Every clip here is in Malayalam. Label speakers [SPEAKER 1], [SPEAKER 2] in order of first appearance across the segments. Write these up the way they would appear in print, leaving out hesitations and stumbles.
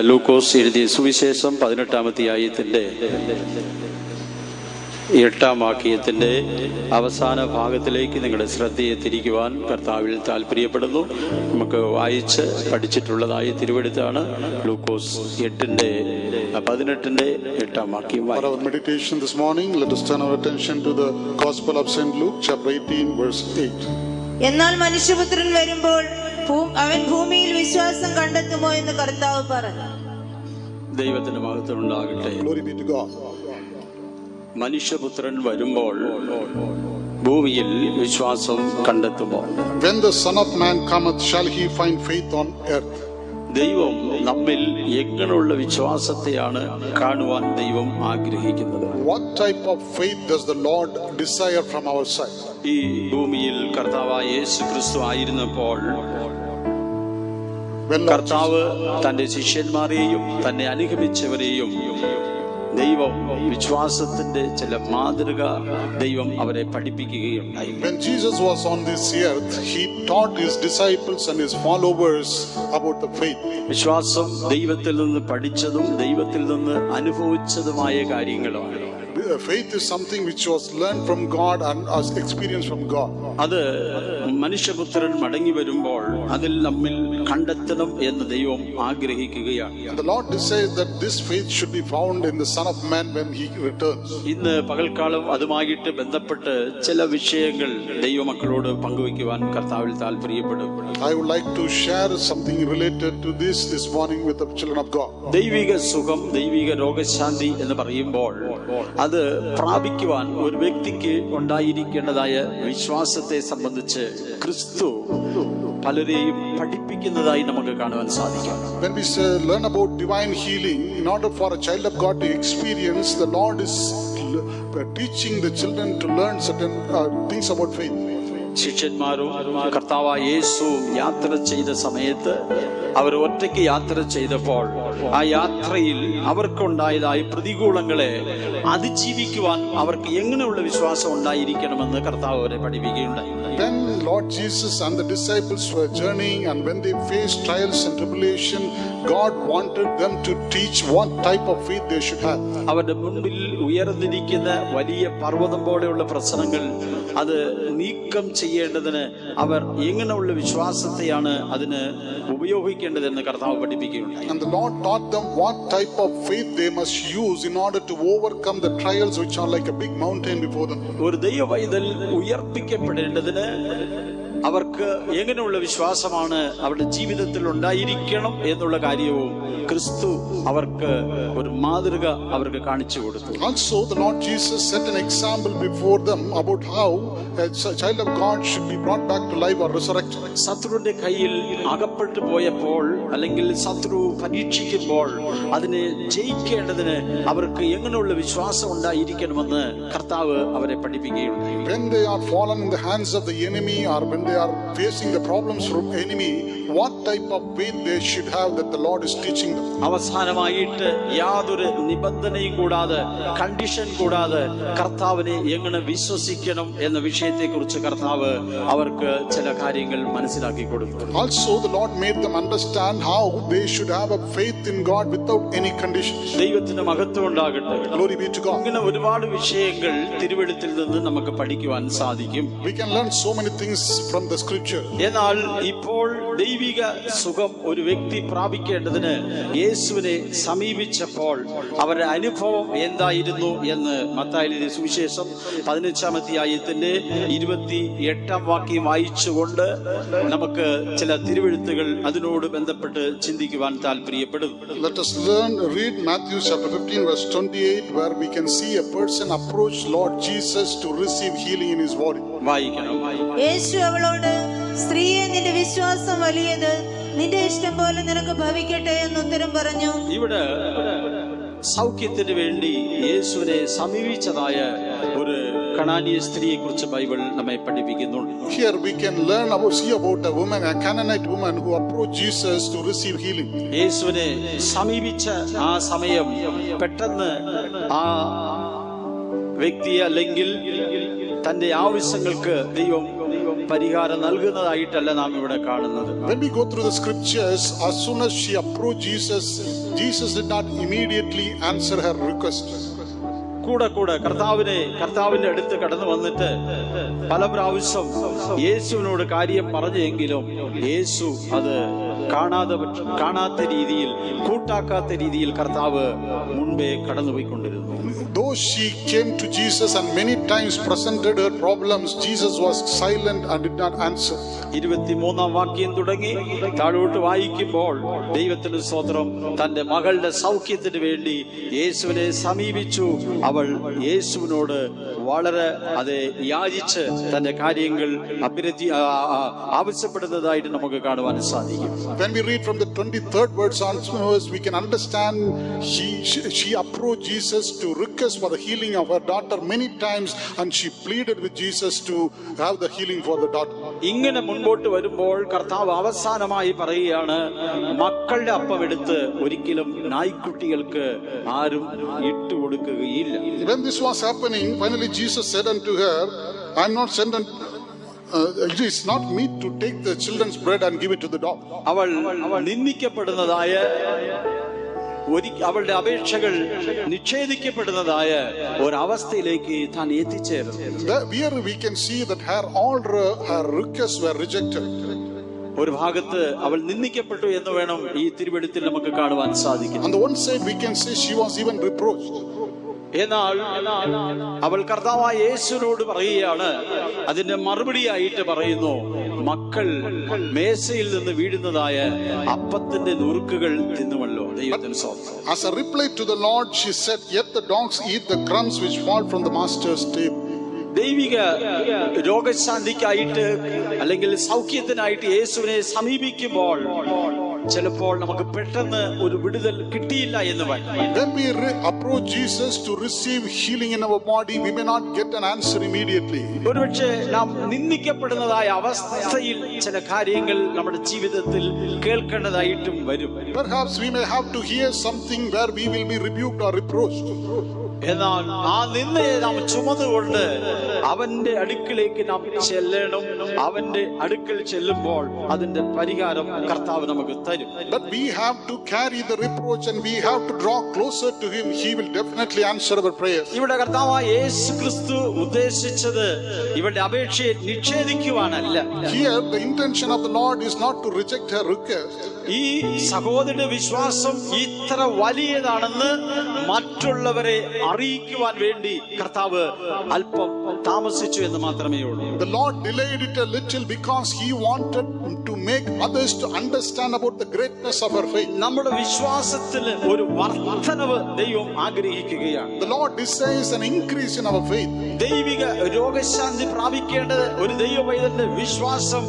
[SPEAKER 1] ലൂക്കോസ് എഴുതിയ സുവിശേഷം 18-ാം അധ്യായത്തിൻ്റെ 8-ാം വാക്യത്തിൻ്റെ അവസാന ഭാഗത്തിലേക്ക് നിങ്ങളുടെ ശ്രദ്ധയെ തിരിക്കുവാൻ കർത്താവിൽ താല്പര്യപ്പെടുന്നു. നമുക്ക് വായിച്ച് പഠിച്ചിട്ടുള്ളതായ തിരുവെഴുത്താണ് ലൂക്കോസ് 18-ന്റെ 8-ാം വാക്യം.
[SPEAKER 2] For our meditation this morning, let us turn our attention to the Gospel of St. Luke, chapter 18, verse 8.
[SPEAKER 3] എന്നാൽ മനുഷ്യപുത്രൻ വരുമ്പോൾ അവൻ ഭൂമിയിൽ വിശ്വാസം കണ്ടെത്തുമോ എന്ന് കർത്താവ് പറഞ്ഞു.
[SPEAKER 1] ദൈവത്തിന്റെ മഹത്വം ഉണ്ടാകട്ടെ.
[SPEAKER 2] Glory be to God.
[SPEAKER 1] മനുഷ്യപുത്രൻ വരുമ്പോൾ ഭൂമിയിൽ വിശ്വാസം കണ്ടെത്തുമോ?
[SPEAKER 2] When the Son of Man cometh, shall he find faith on earth?
[SPEAKER 1] ദൈവം നമ്മിൽ എങ്ങനെയുള്ള വിശ്വാസത്തെയാണ് കാണുവാൻ ദൈവം ആഗ്രഹിക്കുന്നത്?
[SPEAKER 2] What type of faith does the Lord desire from our side?
[SPEAKER 1] ഈ ഭൂമിയിൽ കർത്താവായ യേശു ക്രിസ്തു ആയിരുന്നപ്പോൾ കർത്താവ് തന്റെ ശിഷ്യന്മാരെയും തന്നെ അനുഗമിച്ചവരെയും ദൈവം വിശ്വാസത്തിന്റെ ചില മാതൃക ദൈവം അവരെ പഠിപ്പിക്കുകയുണ്ടായി.
[SPEAKER 2] When Jesus was on this earth, he taught his disciples and his followers about the faith.
[SPEAKER 1] വിശ്വാസം ദൈവത്തിൽ നിന്ന് പഠിച്ചതും ദൈവത്തിൽ നിന്ന് അനുഭവിച്ചതുമായ കാര്യങ്ങളാണ്.
[SPEAKER 2] Faith is something which was learned from God and was experienced from God.
[SPEAKER 1] അത് മനുഷ്യപുത്രൻ മടങ്ങി വരുമ്പോൾ അതിൽ നമ്മിൽ കണ്ടെത്തണം എന്ന് ദൈവം ആഗ്രഹിക്കുകയാണ്.
[SPEAKER 2] The Lord desires that this faith should be found in the Son of Man when he returns.
[SPEAKER 1] ഇന്ന് പകൽക്കാലം അതുമായിട്ട് ബന്ധപ്പെട്ട് ചില വിഷയങ്ങൾ ദൈവമക്കളോട് പങ്കുവയ്ക്കുവാൻ കർത്താവിൽ താല്പര്യപ്പെടും.
[SPEAKER 2] I would like to share something related to this morning with the children of God.
[SPEAKER 1] ദൈവിക സുഖം, ദൈവിക രോഗശാന്തി എന്ന് പറയുമ്പോൾ അത് പ്രാപിക്കുവാൻ ഒരു വ്യക്തിക്ക് ഉണ്ടായിരിക്കേണ്ടതായ വിശ്വാസത്തെ സംബന്ധിച്ച് ക്രിസ്തു പലരെയും പഠിപ്പിക്കുന്നതായി നമുക്ക് കാണുവാൻ സാധിക്കും.
[SPEAKER 2] When we learn about divine healing, in order for a child of God to experience, the Lord is teaching the children to learn certain things about faith.
[SPEAKER 1] ശിഷ്യന്മാരും കർത്താവായ യേശുവും യാത്ര ചെയ്ത സമയത്ത് അവർ ഒറ്റയ്ക്ക് യാത്ര ചെയ്തപ്പോൾ ആ യാത്രയിൽ അവർക്കുണ്ടായതായ പ്രതികൂലങ്ങളെ അതിജീവിക്കുവാൻ അവർക്ക് എങ്ങനെയുള്ള വിശ്വാസം ഉണ്ടായിരിക്കണമെന്ന് കർത്താവ് അവരെ പഠിപ്പിക്കുകയുണ്ടായി.
[SPEAKER 2] When Lord Jesus and the disciples were journeying and when they faced trials and tribulation, God wanted them to teach what type of faith they should have.
[SPEAKER 1] അവരുടെ മുൻപിൽ ഉയർന്നിരിക്കുന്ന വലിയ പർവ്വതം പോലെയുള്ള പ്രശ്നങ്ങൾ അത് നീക്കം ചെയ്യേണ്ടതിന് അവർ എങ്ങനെയുള്ള വിശ്വാസത്തെയാണ് അതിന് ഉപയോഗിക്കേണ്ടതെന്ന് കർത്താവ് പഠിപ്പിക്കുകയുണ്ടായി.
[SPEAKER 2] And the Lord taught them what type of faith they must use in order to overcome the trials which are like a big mountain before them.
[SPEAKER 1] ഒരു ദൈവപൈതൽ ഉയർപ്പിക്കപ്പെടേണ്ടതിന് അവർക്ക് എങ്ങനെയുള്ള വിശ്വാസമാണ് അവരുടെ ജീവിതത്തിൽ ഉണ്ടായിരിക്കണം എന്നുള്ള കാര്യവും ക്രിസ്തു അവർക്ക് ഒരു മാതൃക അവർക്ക് കാണിച്ചു കൊടുത്തു.
[SPEAKER 2] Also the Lord Jesus set an example before them about how a child of God should be brought back to life or resurrected.
[SPEAKER 1] ശത്രുവിന്റെ കയ്യിൽ അകപ്പെട്ടു പോയപ്പോൾ അല്ലെങ്കിൽ ശത്രു പരീക്ഷിക്കുമ്പോൾ അതിനെ ജയിക്കേണ്ടതിന് അവർക്ക് എങ്ങനെയുള്ള വിശ്വാസം ഉണ്ടായിരിക്കണമെന്ന് കർത്താവ് അവരെ പഠിപ്പിക്കുകയുണ്ടായി.
[SPEAKER 2] When they are fallen in the hands of the enemy or when they are facing the problems from enemy, what type of faith they should have that the Lord is teaching them.
[SPEAKER 1] അവസാനമായിട്ട് യാതൊരു നിബന്ധനയും കൂടാതെ, കണ്ടീഷൻ കൂടാതെ കർത്താവിനെ എങ്ങനെ വിശ്വസിക്കണം എന്ന വിഷയത്തെക്കുറിച്ച് കർത്താവ് അവർക്ക് ചില കാര്യങ്ങൾ മനസ്സിലാക്കി കൊടുത്തു.
[SPEAKER 2] Also the Lord made them understand how they should have a faith in God without any conditions.
[SPEAKER 1] ദൈവത്തിന്റെ മഹത്വം ഉണ്ടാകട്ടെ.
[SPEAKER 2] Glory be to God.
[SPEAKER 1] ഇങ്ങനെ ഒരുപാട് വിഷയങ്ങൾ തിരുവെഴുത്തിൽ നിന്ന് നമുക്ക് പഠിക്കുവാൻ സാധിക്കും.
[SPEAKER 2] We can learn so many things from the scripture.
[SPEAKER 1] എന്നാൽ ഇപ്പോൾ ദൈവിക സുഖം ഒരു വ്യക്തി പ്രാപിക്കേണ്ടതിന് യേശുവിനെ സമീപിച്ചപ്പോൾ അവരുടെ അനുഭവം എന്തായിരുന്നു എന്ന് മത്തായി എഴുതിയ സുവിശേഷം 15-ാം അധ്യായത്തിന്റെ 28-ാം വാക്യം വായിച്ചുകൊണ്ട് നമുക്ക് ചില തിരുവെഴുത്തുകൾ അതിനോട് ബന്ധപ്പെട്ട് ചിന്തിക്കുവാൻ താല്പര്യപ്പെടും.
[SPEAKER 2] Let us read Matthew chapter 15 verse 28, where we can see a person approach Lord Jesus to receive healing in his body.
[SPEAKER 1] വായിക്കണം.
[SPEAKER 3] യേശു അവളോട്, സ്ത്രീയെ, നിന്റെ വിശ്വാസം വലിയത്, നിന്റെ ഇഷ്ടം പോലെ നിനക്ക് ഭവിക്കട്ടെ എന്ന് ഉത്തരം പറഞ്ഞു.
[SPEAKER 1] ഇവിടെ സൗഖ്യത്തിന് വേണ്ടി യേശുവിനെ സമീപിച്ചതായ ഒരു കനാനീയ സ്ത്രീയെ കുറിച്ച് ബൈബിൾ നമ്മെ പഠിപ്പിക്കുന്നുണ്ട്.
[SPEAKER 2] Here we can see about a woman, a Canaanite woman who approached Jesus to receive healing.
[SPEAKER 1] യേശുവിനെ സമീപിച്ച ആ സമയം പെട്ടെന്ന് ആ വ്യക്തിയെ അല്ലെങ്കിൽ തന്റെ ആവശ്യങ്ങൾക്ക് ദൈവം പരിഹാരം നൽകുന്നതായിട്ടല്ല നാം ഇവിടെ കാണുന്നത്.
[SPEAKER 2] When we go through the scriptures, as soon as she approached Jesus, Jesus did not immediately answer her request.
[SPEAKER 1] കൂടെ കർത്താവിന്റെ അടുത്ത് കടന്നു വന്നിട്ട് പല പ്രാവശ്യം യേശുവിനോട് കാര്യം പറഞ്ഞെങ്കിലും യേശു അത് കാണാത്ത രീതിയിൽ, കൂട്ടാക്കാത്ത രീതിയിൽ കർത്താവ് മുൻപേ കടന്നുപോയിക്കൊണ്ടിരുന്നു.
[SPEAKER 2] Though she came to Jesus and many times presented her problems, Jesus was silent and did not answer.
[SPEAKER 1] 23-ാം വാക്യം തുടങ്ങി താഴോട്ട് വായിക്കുമ്പോൾ ദൈവത്തിന് സ്തോത്രം, തന്റെ മകളുടെ സൗഖ്യത്തിന് വേണ്ടി യേശുവിനെ സമീപിച്ചു. അവൾ യേശുവിനോട് വളരെ യാചിച്ച് തന്റെ കാര്യങ്ങൾ ആവശ്യപ്പെടുന്നതായിട്ട് നമുക്ക് കാണുവാൻ സാധിക്കും.
[SPEAKER 2] When we read from the 23rd verse onwards, we can understand she approached Jesus to request for the healing of her daughter many times, and she pleaded with Jesus to have the healing for the daughter.
[SPEAKER 1] ഇങ്ങനെ മുൻപോട്ട് വരുമ്പോൾ കർത്താവ് അവസാനമായി പറയുകയാണ്, മക്കളുടെ അപ്പം എടുത്ത് ഒരിക്കലും നായ്ക്കുട്ടികൾക്ക് ആരും ഇട്ടുകൊടുക്കുകയില്ല.
[SPEAKER 2] When this was happening, finally Jesus said unto her, I am not sent it is not meet to take the children's bread and give it to the dog.
[SPEAKER 1] അവൾ നിന്ദിക്കപ്പെടുന്നതായ അവളുടെ അപേക്ഷകൾ നിഷേധിക്കപ്പെടുന്നതായ ഒരവസ്ഥയിലേക്ക് താൻ എത്തിച്ചേർന്നു.
[SPEAKER 2] Here we can see that all her requests were rejected.
[SPEAKER 1] ഒരു ഭാഗത്ത് അവൾ നിന്ദിക്കപ്പെട്ടു എന്ന് വേണം ഈ തിരുവെഴുത്തിൽ നമുക്ക് കാണുവാൻ സാധിക്കും.
[SPEAKER 2] On the one side we can say she was even reproached.
[SPEAKER 1] എന്നാൽ അവൾ കർത്താവായ യേശുവിനോട് പറയുകയാണ്, അതിന്റെ മറുപടിയായിട്ട് പറയുന്നു, മക്കൾ മേശയിൽ നിന്ന് വീഴുന്നതായ അപ്പത്തിന്റെ നുറുക്കുകൾ തിന്നുമല്ലോ. ദൈവത്തിന് സ്തോത്രം.
[SPEAKER 2] As a reply to the Lord, she said, yet the dogs eat the crumbs which fall from the master's table.
[SPEAKER 1] ദൈവിക രോഗശാന്തിക്കായിട്ട് അല്ലെങ്കിൽ സൗഖ്യത്തിനായിട്ട് യേശുവിനെ സമീപിക്കുമ്പോൾ ചിലപ്പോൾ നമുക്ക് പെട്ടെന്ന് ഒരു വിടുതൽ കിട്ടിയില്ല എന്ന് വരും.
[SPEAKER 2] When we approach Jesus to receive healing in our body, we may not get an answer immediately.
[SPEAKER 1] ഒരുപക്ഷെ നാം നിന്ദിക്കപ്പെടുന്നതായ അവസ്ഥയിൽ ചില കാര്യങ്ങൾ നമ്മുടെ ജീവിതത്തിൽ കേൾക്കേണ്ടതായിട്ടും വരും.
[SPEAKER 2] Perhaps we may have to hear something where we will be rebuked or reproached.
[SPEAKER 1] എന്നാൽ ആ നിന്നയെ നാം ചുമന്നുകൊണ്ട് അവന്റെ അടുക്കിലേക്ക് നാം ചെല്ലണം. അവന്റെ അടുക്കൽ ചെല്ലുമ്പോൾ അതിന്റെ പരിഹാരം കർത്താവ് നമുക്ക് തരും.
[SPEAKER 2] But we have to carry the reproach and we have to draw closer to him. He will definitely answer our prayers.
[SPEAKER 1] ഇവിടെ കർത്താവായ യേശു ക്രിസ്തു ഉദ്ദേശിച്ചത് ഇവളുടെ അപേക്ഷയെ നിഷേധിക്കുവാനല്ല.
[SPEAKER 2] Here the intention of the Lord is not to reject her request.
[SPEAKER 1] ഈ സഹോദരന്റെ വിശ്വാസം ഇത്ര വലിയതാണെന്ന് മറ്റുള്ളവരെ അറിയിക്കുവാൻ വേണ്ടി കർത്താവ് അല്പം താമസിച്ചു എന്ന് മാത്രമേ ഉള്ളൂ.
[SPEAKER 2] The Lord delayed it a little because he wanted to make others to understand about the greatness of our faith.
[SPEAKER 1] നമ്മുടെ വിശ്വാസത്തിൽ ഒരു വർധനവ് ദൈവം ആഗ്രഹിക്കുകയാണ്.
[SPEAKER 2] The Lord desires an increase in our faith.
[SPEAKER 1] ദൈവിക രോഗശാന്തി പ്രാപിക്കേണ്ടത് ഒരു ദൈവപൈതലിന്റെ വിശ്വാസം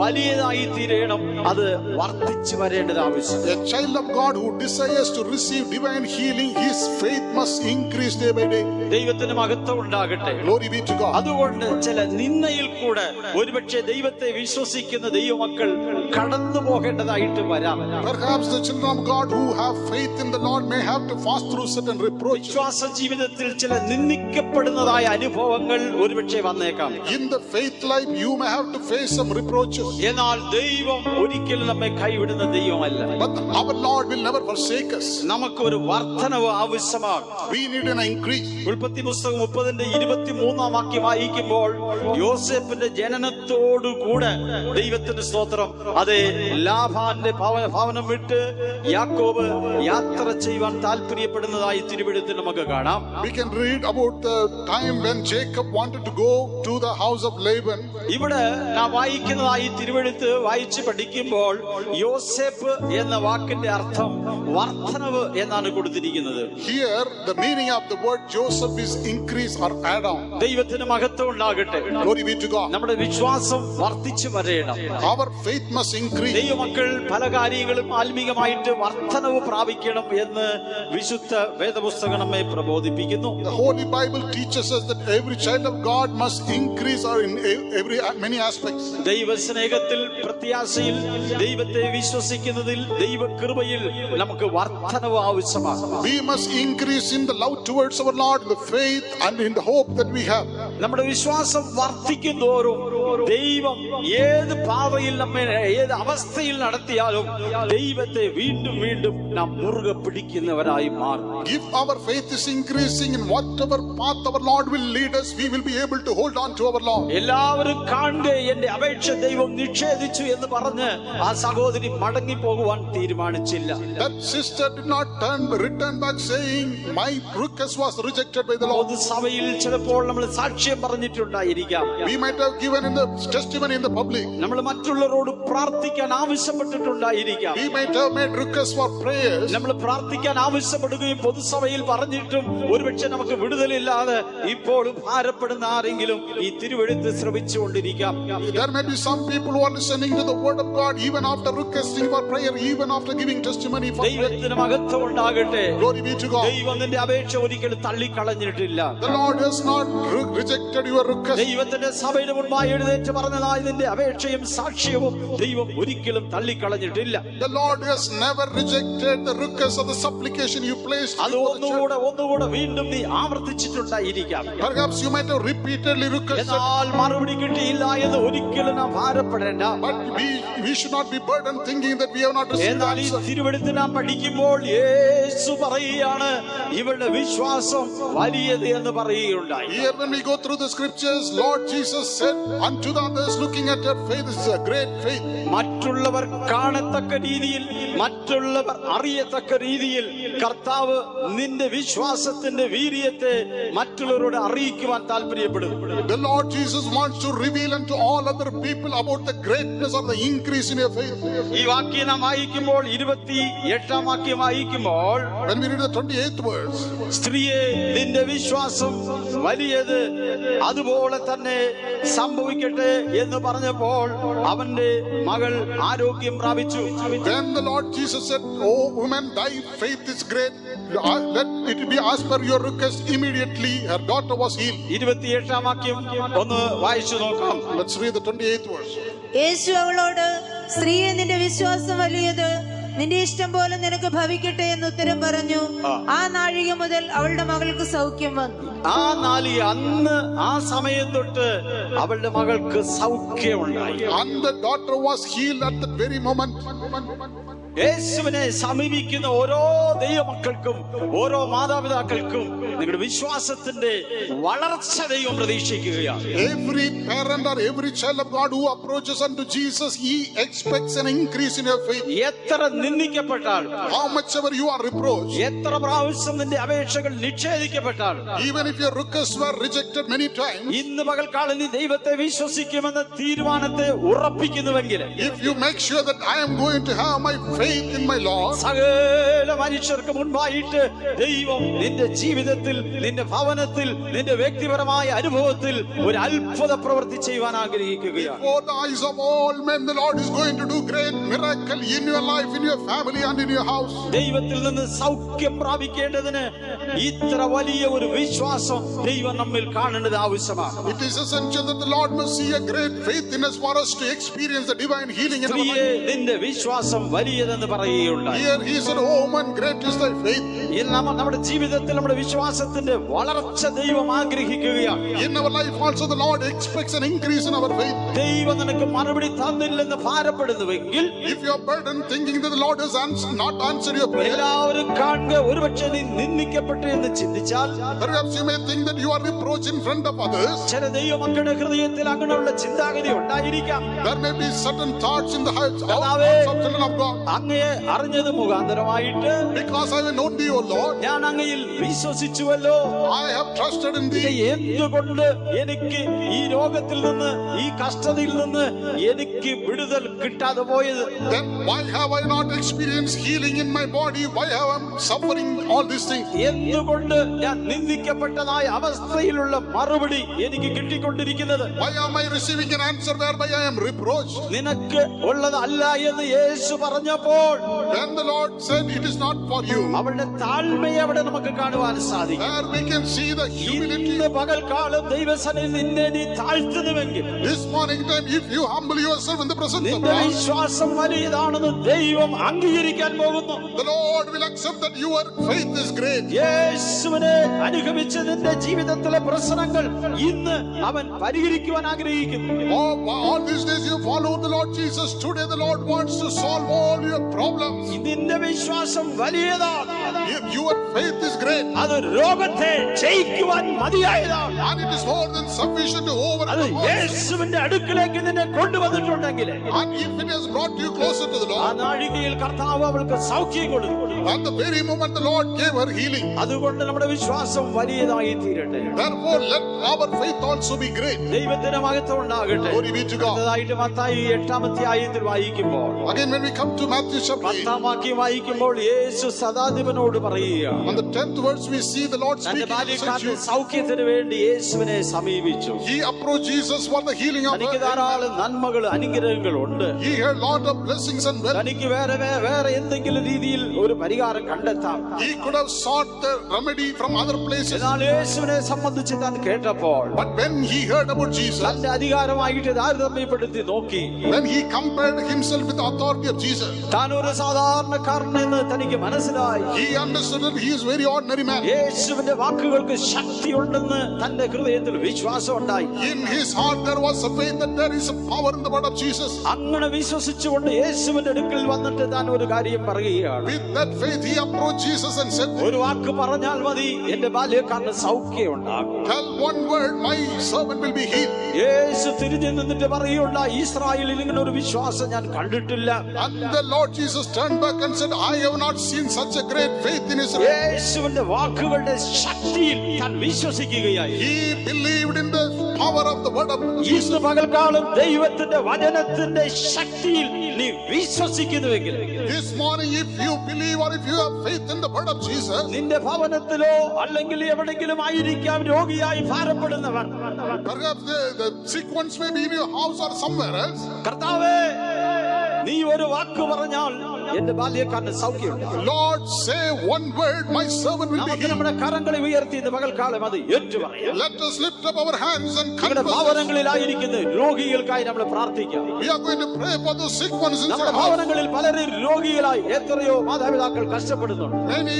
[SPEAKER 1] വലിയതായി തീരണം, അത് വർദ്ധിച്ചു വരേണ്ടത് ആവശ്യം.
[SPEAKER 2] A child of God who desires to receive divine healing, his faith must increase day by day.
[SPEAKER 1] ദൈവത്തിന് മഹത്വം ഉണ്ടാകട്ടെ.
[SPEAKER 2] Glory be to God.
[SPEAKER 1] അതുകൊണ്ട് ചില നിന്നയിൽ കൂടെ ഒരുപക്ഷെ ദൈവത്തെ വിശ്വസിക്കുന്ന ദൈവമക്കൾ കടന്നു പോകേണ്ടതായിട്ട് വരാം.
[SPEAKER 2] Perhaps the children of God who have faith in the Lord may have to pass through certain reproaches.
[SPEAKER 1] വിശ്വാസ ജീവിതത്തിൽ ചില നിന്ദിക്കപ്പെടുന്നതായ അനുഭവങ്ങൾ ഒരുപക്ഷെ വന്നേക്കാം.
[SPEAKER 2] In the faith life you may have to face some reproaches.
[SPEAKER 1] എന്നാൽ ദൈവം ഒരിക്കലും നമ്മെ കൈവിടുന്ന ദൈവമല്ല.
[SPEAKER 2] But our Lord will never forsake us.
[SPEAKER 1] നമുക്ക് ഒരു വർധനവ് ആവശ്യമാണ്.
[SPEAKER 2] We need an increase.
[SPEAKER 1] ഉൽപ്പത്തി പുസ്തകം 30:23 വാക്യം വായിക്കുമ്പോൾ യോസേഫിന്റെ ജനനത്തോടു കൂടെ ദൈവത്തിന്റെ സ്തോത്രം, അതെ, ലാബാന്റെ ഭവനം വിട്ട് യാക്കോബ് യാത്ര ചെയ്യുവാൻ താല്പര്യപ്പെടുന്നതായി തിരുവെഴുത്തിൽ നമുക്ക് കാണാം.
[SPEAKER 2] We can read about the time when Jacob wanted to go to the house of Laban.
[SPEAKER 1] ഇവിടെ നാം വായിക്കുന്നതായി തിരുവെഴുത്ത് വായിച്ച് പഠിക്കുമ്പോൾ യോസേഫ് എന്ന വാക്കിന്റെ അർത്ഥം വർധനവ് എന്നാണ് കൊടുത്തിരിക്കുന്നത്.
[SPEAKER 2] Here the meaning of the word Joseph is increase or add on.
[SPEAKER 1] ദൈവത്തിന് മഹത്വം ഉണ്ടാകട്ടെ.
[SPEAKER 2] Glory be to God.
[SPEAKER 1] നമ്മുടെ വിശ്വാസം വർദ്ധിച്ചു വരേണം.
[SPEAKER 2] Our faith must increase.
[SPEAKER 1] ദൈവമക്കൾ പല കാര്യങ്ങളും ആത്മീകമായിട്ട് വർധനവ് പ്രാപിക്കണം എന്ന് വിശുദ്ധ വേദപുസ്തകം നമ്മെ പ്രബോധിപ്പിക്കുന്നു.
[SPEAKER 2] The Holy Bible teaches us that every child of God must increase or in many aspects.
[SPEAKER 1] ദൈവസ്നേഹത്തിൽ, പ്രത്യാശയിൽ, ദൈവത്തെ വിശ്വസിക്കുന്നതിൽ, ദൈവകൃപയിൽ നമുക്ക് വർധനവ് ആവശ്യമാണ്.
[SPEAKER 2] We must increase in the love towards our Lord, in the faith and in the hope that we have.
[SPEAKER 1] നമ്മുടെ വിശ്വാസം വർദ്ധിക്കുന്തോറും ദൈവം ഏത് പാതയിൽ നമ്മെ ഏത് അവസ്ഥയിൽ നടത്തിയാലും ദൈവത്തെ വീണ്ടും വീണ്ടും നാം മുറുകെ പിടിക്കുന്നവരായി മാറും.
[SPEAKER 2] If our faith is increasing in whatever path our Lord will lead us, we will be able to hold on to our Lord.
[SPEAKER 1] എല്ലാവരും കാണുക എന്റെ അപേക്ഷ ദൈവം നിഷേധിച്ചു എന്ന് പറഞ്ഞ് ആ സഹോദരി മടങ്ങി പോകുവാൻ തീരുമാനിച്ചില്ല.
[SPEAKER 2] That sister did not return back saying, my request was rejected by the Lord.
[SPEAKER 1] പൊതുസഭയിൽ ചിലപ്പോൾ നമ്മൾ സാക്ഷ്യം പറഞ്ഞിട്ടുണ്ടായിരിക്കാം.
[SPEAKER 2] We might have given in the testimony in the public.
[SPEAKER 1] നമ്മൾ മറ്റുള്ളവരോട് പ്രാർത്ഥിക്കാൻ ആവശ്യപ്പെട്ടിട്ടുണ്ടായിരിക്കാം.
[SPEAKER 2] We might have made requests for prayers.
[SPEAKER 1] നമ്മൾ പ്രാർത്ഥിക്കാൻ ആവശ്യപ്പെടുകയും പൊതുസഭയിൽ പറഞ്ഞിട്ടും ഒരുപക്ഷെ നമുക്ക് വിടുതലില്ലാതെ ഇപ്പോഴും ഭാരപ്പെടുന്ന ആരെങ്കിലും ഈ തിരുവെഴുത്ത് ശ്രമിച്ചുകൊണ്ടിരിക്കാം.
[SPEAKER 2] There may be some people who are listening to the word of God even after requesting for prayer, even after giving testimony for prayer.
[SPEAKER 1] ദൈവത്തിന് മഹത്വം ഉണ്ടാകട്ടെ.
[SPEAKER 2] Glory be to God.
[SPEAKER 1] ദൈവം നിന്റെ അപേക്ഷ ഒരിക്കലും തള്ളിക്കളഞ്ഞിട്ടില്ല.
[SPEAKER 2] The Lord has not rejected your request.
[SPEAKER 1] ദൈവത്തിന്റെ സഭയുടെ മുൻപായി എഴുന്നേറ്റ് പറഞ്ഞതായി നിന്റെ അപേക്ഷയും സാക്ഷ്യവും ദൈവം ഒരിക്കലും തള്ളിക്കളഞ്ഞിട്ടില്ല.
[SPEAKER 2] The Lord has never rejected the request of the supplication you placed.
[SPEAKER 1] അത് ഒന്നുകൂടെ വീണ്ടും നീ ആവർത്തിച്ചിട്ടുണ്ടായിരിക്കാം.
[SPEAKER 2] Perhaps you might have repeatedly requested.
[SPEAKER 1] എന്നാൽ മറുപടി കിട്ടിയില്ല എന്ന് ഒരിക്കലും നാം ഭാരപ്പെടേണ്ട.
[SPEAKER 2] But we should not be burdened thinking that we have not received
[SPEAKER 1] എന്നാൽ ഈ
[SPEAKER 2] answer.
[SPEAKER 1] തിരുവെഴുത്ത് നാം പഠിക്കുമ്പോൾ യേശു പറയുകയാണ് ഇവളുടെ വിശ്വാസം വലിയത് എന്ന് പറയുകയുണ്ടായി.
[SPEAKER 2] Here when we go through the scriptures, Lord Jesus said unto the others looking at her faith, this is a great faith.
[SPEAKER 1] മറ്റുള്ളവർ കാണത്തക്ക രീതിയിൽ മറ്റുള്ളവർ അറിയത്തക്ക രീതിയിൽ കർത്താവ് നിന്റെ വിശ്വാസത്തിന്റെ വീര്യത്തെ മറ്റുള്ളവരോട് അറിയിക്കുവാൻ താല്പര്യപ്പെടുന്നു.
[SPEAKER 2] The Lord Jesus wants to reveal unto all other people about the greatness of the increase in your faith.
[SPEAKER 1] ഈ വാക്യം നാം വായിക്കുമ്പോൾ 28-ാം വാക്യം വായിക്കുമ്പോൾ
[SPEAKER 2] When we read the 28th verse,
[SPEAKER 1] സ്ത്രീയെ നിന്റെ വിശ്വാസം വലിയത് അതുപോലെ തന്നെ സംഭവിക്കട്ടെ എന്ന് പറഞ്ഞപ്പോൾ അവന്റെ മകൾ ആരോഗ്യം പ്രാപിച്ചു.
[SPEAKER 2] then the Lord Jesus said, oh woman, thy faith is great, let it be as per your request. Immediately her daughter was healed.
[SPEAKER 1] 28-ാം വാക്യം ഒന്ന് വായിച്ചു നോക്കാം.
[SPEAKER 2] Let's read the 28th verse.
[SPEAKER 3] യേശു അവളോട്, സ്ത്രീയെ നിന്റെ വിശ്വാസം വലിയത്, നിന്റെ ഇഷ്ടം പോലെ നിനക്ക് ഭവിക്കട്ടെ എന്ന് ഉത്തരം പറഞ്ഞു. ആ നാഴിക മുതൽ അവളുടെ മകൾക്ക് സൗഖ്യം വന്നു.
[SPEAKER 1] ആ നാളിക അന്ന് ആ സമയം തൊട്ട് അവളുടെ മകൾക്ക് സൗഖ്യമുണ്ടായി.
[SPEAKER 2] And the daughter was healed at that very moment.
[SPEAKER 1] യേശുവിനെ സമീപിക്കുന്ന ഓരോ ദൈവമക്കൾക്കും ഓരോ മാതാപിതാക്കൾക്കും നിങ്ങളുടെ വിശ്വാസത്തിന്റെ വളർച്ച ദൈവം പ്രതീക്ഷിക്കുകയാണ്.
[SPEAKER 2] Every parent or every child of God who approaches unto Jesus, he expects an increase in your faith.
[SPEAKER 1] എത്ര നിന്ദിക്കപ്പെട്ടാൽ,
[SPEAKER 2] How much ever you are reproached,
[SPEAKER 1] എത്ര പ്രാവശ്യം നിന്റെ അപേക്ഷകൾ നിഷേധിക്കപ്പെട്ടാൽ,
[SPEAKER 2] even if your requests were rejected many times,
[SPEAKER 1] ഇന്ന് പകൽക്കാലം നീ ദൈവത്തെ വിശ്വസിക്കുമെന്ന തീരുമാനത്തെ ഉറപ്പിക്കുന്നുവെങ്കിൽ,
[SPEAKER 2] if you make sure that I am going to have my faith in my Lord,
[SPEAKER 1] സകല മനുഷ്യർക്ക് മുൻപായിട്ട് ദൈവം നിന്റെ ജീവിതത്തിൽ, നിന്റെ ഭവനത്തിൽ, നിന്റെ വ്യക്തിപരമായ അനുഭവത്തിൽ ഒരു അത്ഭുത പ്രവൃത്തി ചെയ്യുവാൻ ആഗ്രഹിക്കുകയാണ്.
[SPEAKER 2] before the eyes of all men, the Lord is going to do great miracle in your life, in your family and in your house.
[SPEAKER 1] ദൈവത്തിൽ നിന്ന് സൗഖ്യം പ്രാപിക്കേണ്ടതിന് ഇത്ര വലിയ ഒരു വിശ്വാസം ദൈവം നമ്മിൽ കാണേണ്ടത് ആവശ്യമാണ്.
[SPEAKER 2] It is essential that the Lord must see a great faith in us for us to experience the divine healing in our
[SPEAKER 1] സ്ത്രീയെ
[SPEAKER 2] life.
[SPEAKER 1] നിന്റെ വിശ്വാസം വലിയതെന്ന് പറയുകയുണ്ടായി.
[SPEAKER 2] Here he said, oh man, great is thy faith.
[SPEAKER 1] നമ്മുടെ ജീവിതത്തിൽ നമ്മുടെ വിശ്വാസത്തിന്റെ വളർച്ച ദൈവം ആഗ്രഹിക്കുകയാണ്.
[SPEAKER 2] In our life also the Lord expects an increase in our faith.
[SPEAKER 1] ദൈവം നിനക്ക് മറുപടി തന്നില്ലെന്ന് ഭാരപ്പെടുന്നുവെങ്കിൽ,
[SPEAKER 2] If you are burdened thinking that the Lord has not answered your prayer,
[SPEAKER 1] എല്ലാവരും കാണുക ഒരുപക്ഷെ നീ നിന്ദിക്കപ്പെട്ടു എന്ന് ചിന്തിച്ചാൽ,
[SPEAKER 2] perhaps you may think that you are reproached in front of others.
[SPEAKER 1] ചില ദൈവമക്കളുടെ ഹൃദയത്തിൽ അങ്ങനെയുള്ള ചിന്താഗതി ഉണ്ടായിരിക്കാം.
[SPEAKER 2] There may be certain thoughts in the hearts of children of God.
[SPEAKER 1] അങ്ങയെ അറിഞ്ഞത് മുഖാന്തരമായിട്ട്
[SPEAKER 2] Because I have known thee, O Lord,
[SPEAKER 1] ഞാൻ അങ്ങയിൽ വിശ്വസിച്ചുവല്ലോ,
[SPEAKER 2] I have trusted in thee.
[SPEAKER 1] എന്തുകൊണ്ട് എനിക്ക് ഈ രോഗത്തിൽ നിന്ന്, ഈ കഷ്ടതയിൽ നിന്ന് എനിക്ക് വിടുതൽ കിട്ടാതെ പോയത്?
[SPEAKER 2] Then why have I not experienced healing in my body? Why have I suffering all these things?
[SPEAKER 1] എന്തുകൊണ്ട് ഞാൻ നിന്ദിക്കപ്പെട്ടതായ അവസ്ഥയിലുള്ള മറുപടി എനിക്ക് കിട്ടിക്കൊണ്ടിരിക്കുന്നത്?
[SPEAKER 2] Why am I receiving an answer whereby I am reproached?
[SPEAKER 1] നിനക്ക് ഉള്ളത് അല്ല എന്ന് യേശു പറഞ്ഞപ്പോൾ പറഞ്ഞപ്പോൾ
[SPEAKER 2] when the Lord said it is not for you,
[SPEAKER 1] അവളുടെ താഴ്മയെ അവിടെ നമുക്ക് കാണുവാൻ സാധിക്കും.
[SPEAKER 2] there we can see the humility.
[SPEAKER 1] ഇന്ന് പകൽക്കാലം ദൈവസന്നിധിയിൽ നിന്നെ നീ താഴ്ത്തുന്നുവെങ്കിൽ,
[SPEAKER 2] This morning time, if you humble yourself in the presence of
[SPEAKER 1] നിന്റെ
[SPEAKER 2] God,
[SPEAKER 1] വിശ്വാസം വലിയതാണെന്ന് ദൈവം അംഗീകരിക്കാൻ പോകുന്നു.
[SPEAKER 2] the Lord will accept that your faith is great.
[SPEAKER 1] യേശുവിനെ അനുഗമിച്ച് നിന്റെ ജീവിതത്തിലെ പ്രശ്നങ്ങൾ ഇന്ന് അവൻ പരിഹരിക്കുവാൻ ആഗ്രഹിക്കുന്നു.
[SPEAKER 2] All these days you follow the Lord Jesus. Today the Lord wants to solve all your problems.
[SPEAKER 1] നിന്റെ വിശ്വാസം വലിയതാണ്.
[SPEAKER 2] If your faith is great,
[SPEAKER 1] അത് രോഗത്തെ ജയിക്കുവാൻ മതിയായതാണ്.
[SPEAKER 2] and it is more than sufficient to
[SPEAKER 1] അത്
[SPEAKER 2] overcome.
[SPEAKER 1] യേശുവിന്റെ അടുക്കിലേക്ക് നിന്നെ കൊണ്ടുവന്നിട്ടുണ്ടെങ്കിൽ,
[SPEAKER 2] And if it has brought you closer to the
[SPEAKER 1] ആ
[SPEAKER 2] Lord,
[SPEAKER 1] നാഴികയിൽ കർത്താവ് അവൾക്ക് സൗഖ്യം കൊടുത്തു.
[SPEAKER 2] at the very moment the Lord gave her healing.
[SPEAKER 1] അതുകൊണ്ട് നമ്മുടെ വിശ്വാസം വലിയതായി തീരട്ടെ.
[SPEAKER 2] Therefore, let our faith also be great.
[SPEAKER 1] ദൈവത്തിന് മഹത്വം ഉണ്ടാകട്ടെ.
[SPEAKER 2] Glory be to God.
[SPEAKER 1] അടുത്തതായിട്ട് മത്തായി 8-ാം അധ്യായത്തിൽ വായിക്കുമ്പോൾ,
[SPEAKER 2] Again, when we come to Matthew chapter 8,
[SPEAKER 1] 10-ാം വാക്യം വായിക്കുമ്പോൾ യേശു ശതാധിപനോട് പറയുക,
[SPEAKER 2] on the 10th verse, we see the Lord
[SPEAKER 1] തന്റെ
[SPEAKER 2] speaking to the
[SPEAKER 1] ബാല്യക്കാരന്റെ
[SPEAKER 2] centurion.
[SPEAKER 1] സൗഖ്യത്തിന് വേണ്ടി യേശുവിനെ സമീപിച്ചു.
[SPEAKER 2] He approached Jesus for the healing of
[SPEAKER 1] തനിക്ക്
[SPEAKER 2] her.
[SPEAKER 1] ധാരാളം നന്മകൾ അനുഗ്രഹങ്ങൾ ഉണ്ട്.
[SPEAKER 2] He had lot of blessings and wealth.
[SPEAKER 1] തനിക്ക് വേറെ എന്തെങ്കിലും രീതിയിൽ ഒരു പരിഹാരം കണ്ടെത്താം.
[SPEAKER 2] He could have sought the remedy from other places.
[SPEAKER 1] എന്നാൽ യേശുവിനെ സംബന്ധിച്ച് താൻ കേട്ടപ്പോൾ,
[SPEAKER 2] But when he heard about Jesus,
[SPEAKER 1] തന്റെ അധികാരമായിട്ട് താരതമ്യപ്പെടുത്തി നോക്കി,
[SPEAKER 2] when he compared himself with the authority of Jesus,
[SPEAKER 1] താൻ ഒരു സാധാരണക്കാരനെന്ന് തനിക്ക് മനസ്സിലായി.
[SPEAKER 2] he understood that he is very ordinary man.
[SPEAKER 1] യേശുവിന്റെ വാക്കുകൾക്ക് ശക്തിയുണ്ടെന്ന് തന്റെ ഹൃദയത്തിൽ വിശ്വാസം ഉണ്ടായി.
[SPEAKER 2] In his heart there was a faith that there is a power in the word of Jesus.
[SPEAKER 1] അങ്ങനെ വിശ്വസിച്ചുകൊണ്ട് യേശുവിന്റെ അടുക്കൽ വന്നിട്ട് താൻ ഒരു കാര്യം പറയുകയാണ്.
[SPEAKER 2] With that faith he approached Jesus and said,
[SPEAKER 1] ഒരു വാക്ക് പറഞ്ഞാൽ മതി, എന്റെ ബാല്യക്കാരന് സൗഖ്യം ഉണ്ടാകും.
[SPEAKER 2] tell one word, my servant will be healed.
[SPEAKER 1] യേശു തിരിഞ്ഞു നിന്നിട്ട് പറയുകയുണ്ട, ഇസ്രായേലിൽ ഇങ്ങനെ ഒരു വിശ്വാസം ഞാൻ കണ്ടിട്ടില്ല.
[SPEAKER 2] And the Lord Jesus turned back and said, I have not seen such a great faith in Israel.
[SPEAKER 1] യേശുവിന്റെ വാക്കുകളുടെ ശക്തിയിൽ താൻ വിശ്വസിക്കുകയായി.
[SPEAKER 2] He believed in the power of the word of Jesus.
[SPEAKER 1] ഇന്ന് പകൽക്കാലം ദൈവത്തിന്റെ വചനത്തിന്റെ ശക്തിയിൽ നീ വിശ്വസിക്കുന്നുവെങ്കിൽ,
[SPEAKER 2] This morning, if you believe or if you have faith in the word of Jesus,
[SPEAKER 1] നിന്റെ ഭവനത്തിലോ അല്ലെങ്കിൽ എവിടെങ്കിലും ആയിരിക്കാം രോഗിയായി ഭാരപ്പെടുന്നവർ,
[SPEAKER 2] perhaps the sick ones may be in your house or somewhere else.
[SPEAKER 1] കർത്താവേ, നീ ഒരു വാക്ക് പറഞ്ഞാൽ എന്റെ ബാല്യക്കാരന് സൗഖ്യമുണ്ട്.
[SPEAKER 2] Lord, say one word, my servant will be
[SPEAKER 1] നമുക്ക്
[SPEAKER 2] healed.
[SPEAKER 1] നമ്മുടെ കരങ്ങളെ ഉയർത്തി ഇന്ന് പകൽക്കാലം അത് ഏറ്റുപറയാം.
[SPEAKER 2] Let us lift up our hands and
[SPEAKER 1] നമ്മുടെ
[SPEAKER 2] confess.
[SPEAKER 1] ഭവനങ്ങളിലായിരിക്കുന്ന രോഗികൾക്കായി നമ്മൾ പ്രാർത്ഥിക്കാം.
[SPEAKER 2] We are going to pray for those sick ones inside
[SPEAKER 1] നമ്മുടെ
[SPEAKER 2] our house.
[SPEAKER 1] ഭവനങ്ങളിൽ പലരും രോഗികളായി എത്രയോ മാതാപിതാക്കൾ കഷ്ടപ്പെടുന്നുണ്ട്.
[SPEAKER 2] Many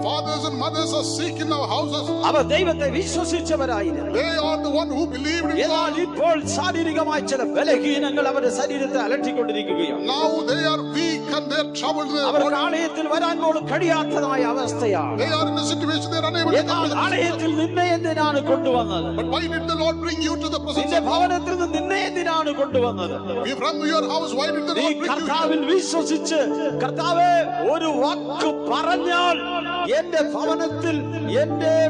[SPEAKER 2] fathers and mothers are sick in our houses.
[SPEAKER 1] അവർ ദൈവത്തെ വിശ്വസിച്ചവരായിരുന്നു.
[SPEAKER 2] They are the one who believed in
[SPEAKER 1] എന്നാൽ
[SPEAKER 2] God.
[SPEAKER 1] ഇപ്പോൾ ശാരീരികമായ ചില ബലഹീനങ്ങൾ അവരുടെ ശരീരത്തെ അലട്ടിക്കൊണ്ടിരിക്കുകയാണ്.
[SPEAKER 2] Now they are weak and they are troubled.
[SPEAKER 1] അവർക്ക് ആലയത്തിൽ വരാൻ പോലും കഴിയാത്തതായ അവസ്ഥയാണ്.
[SPEAKER 2] They are in a situation they are unable to come
[SPEAKER 1] എന്നാൽ
[SPEAKER 2] to the
[SPEAKER 1] ആലയത്തിൽ നിന്നെ എന്തിനാണ് കൊണ്ടുവന്നത്?
[SPEAKER 2] But why did the Lord bring you to the presence
[SPEAKER 1] നിന്റെ
[SPEAKER 2] of God?
[SPEAKER 1] ഭവനത്തിൽ നിന്ന് നിന്നെ എന്തിനാണ് കൊണ്ടുവന്നത്?
[SPEAKER 2] From your house, why did the
[SPEAKER 1] നീ
[SPEAKER 2] Lord bring you here?
[SPEAKER 1] കർത്താവിൽ വിശ്വസിച്ച്, കർത്താവേ, ഒരു വാക്ക് പറഞ്ഞാൽ എന്റെ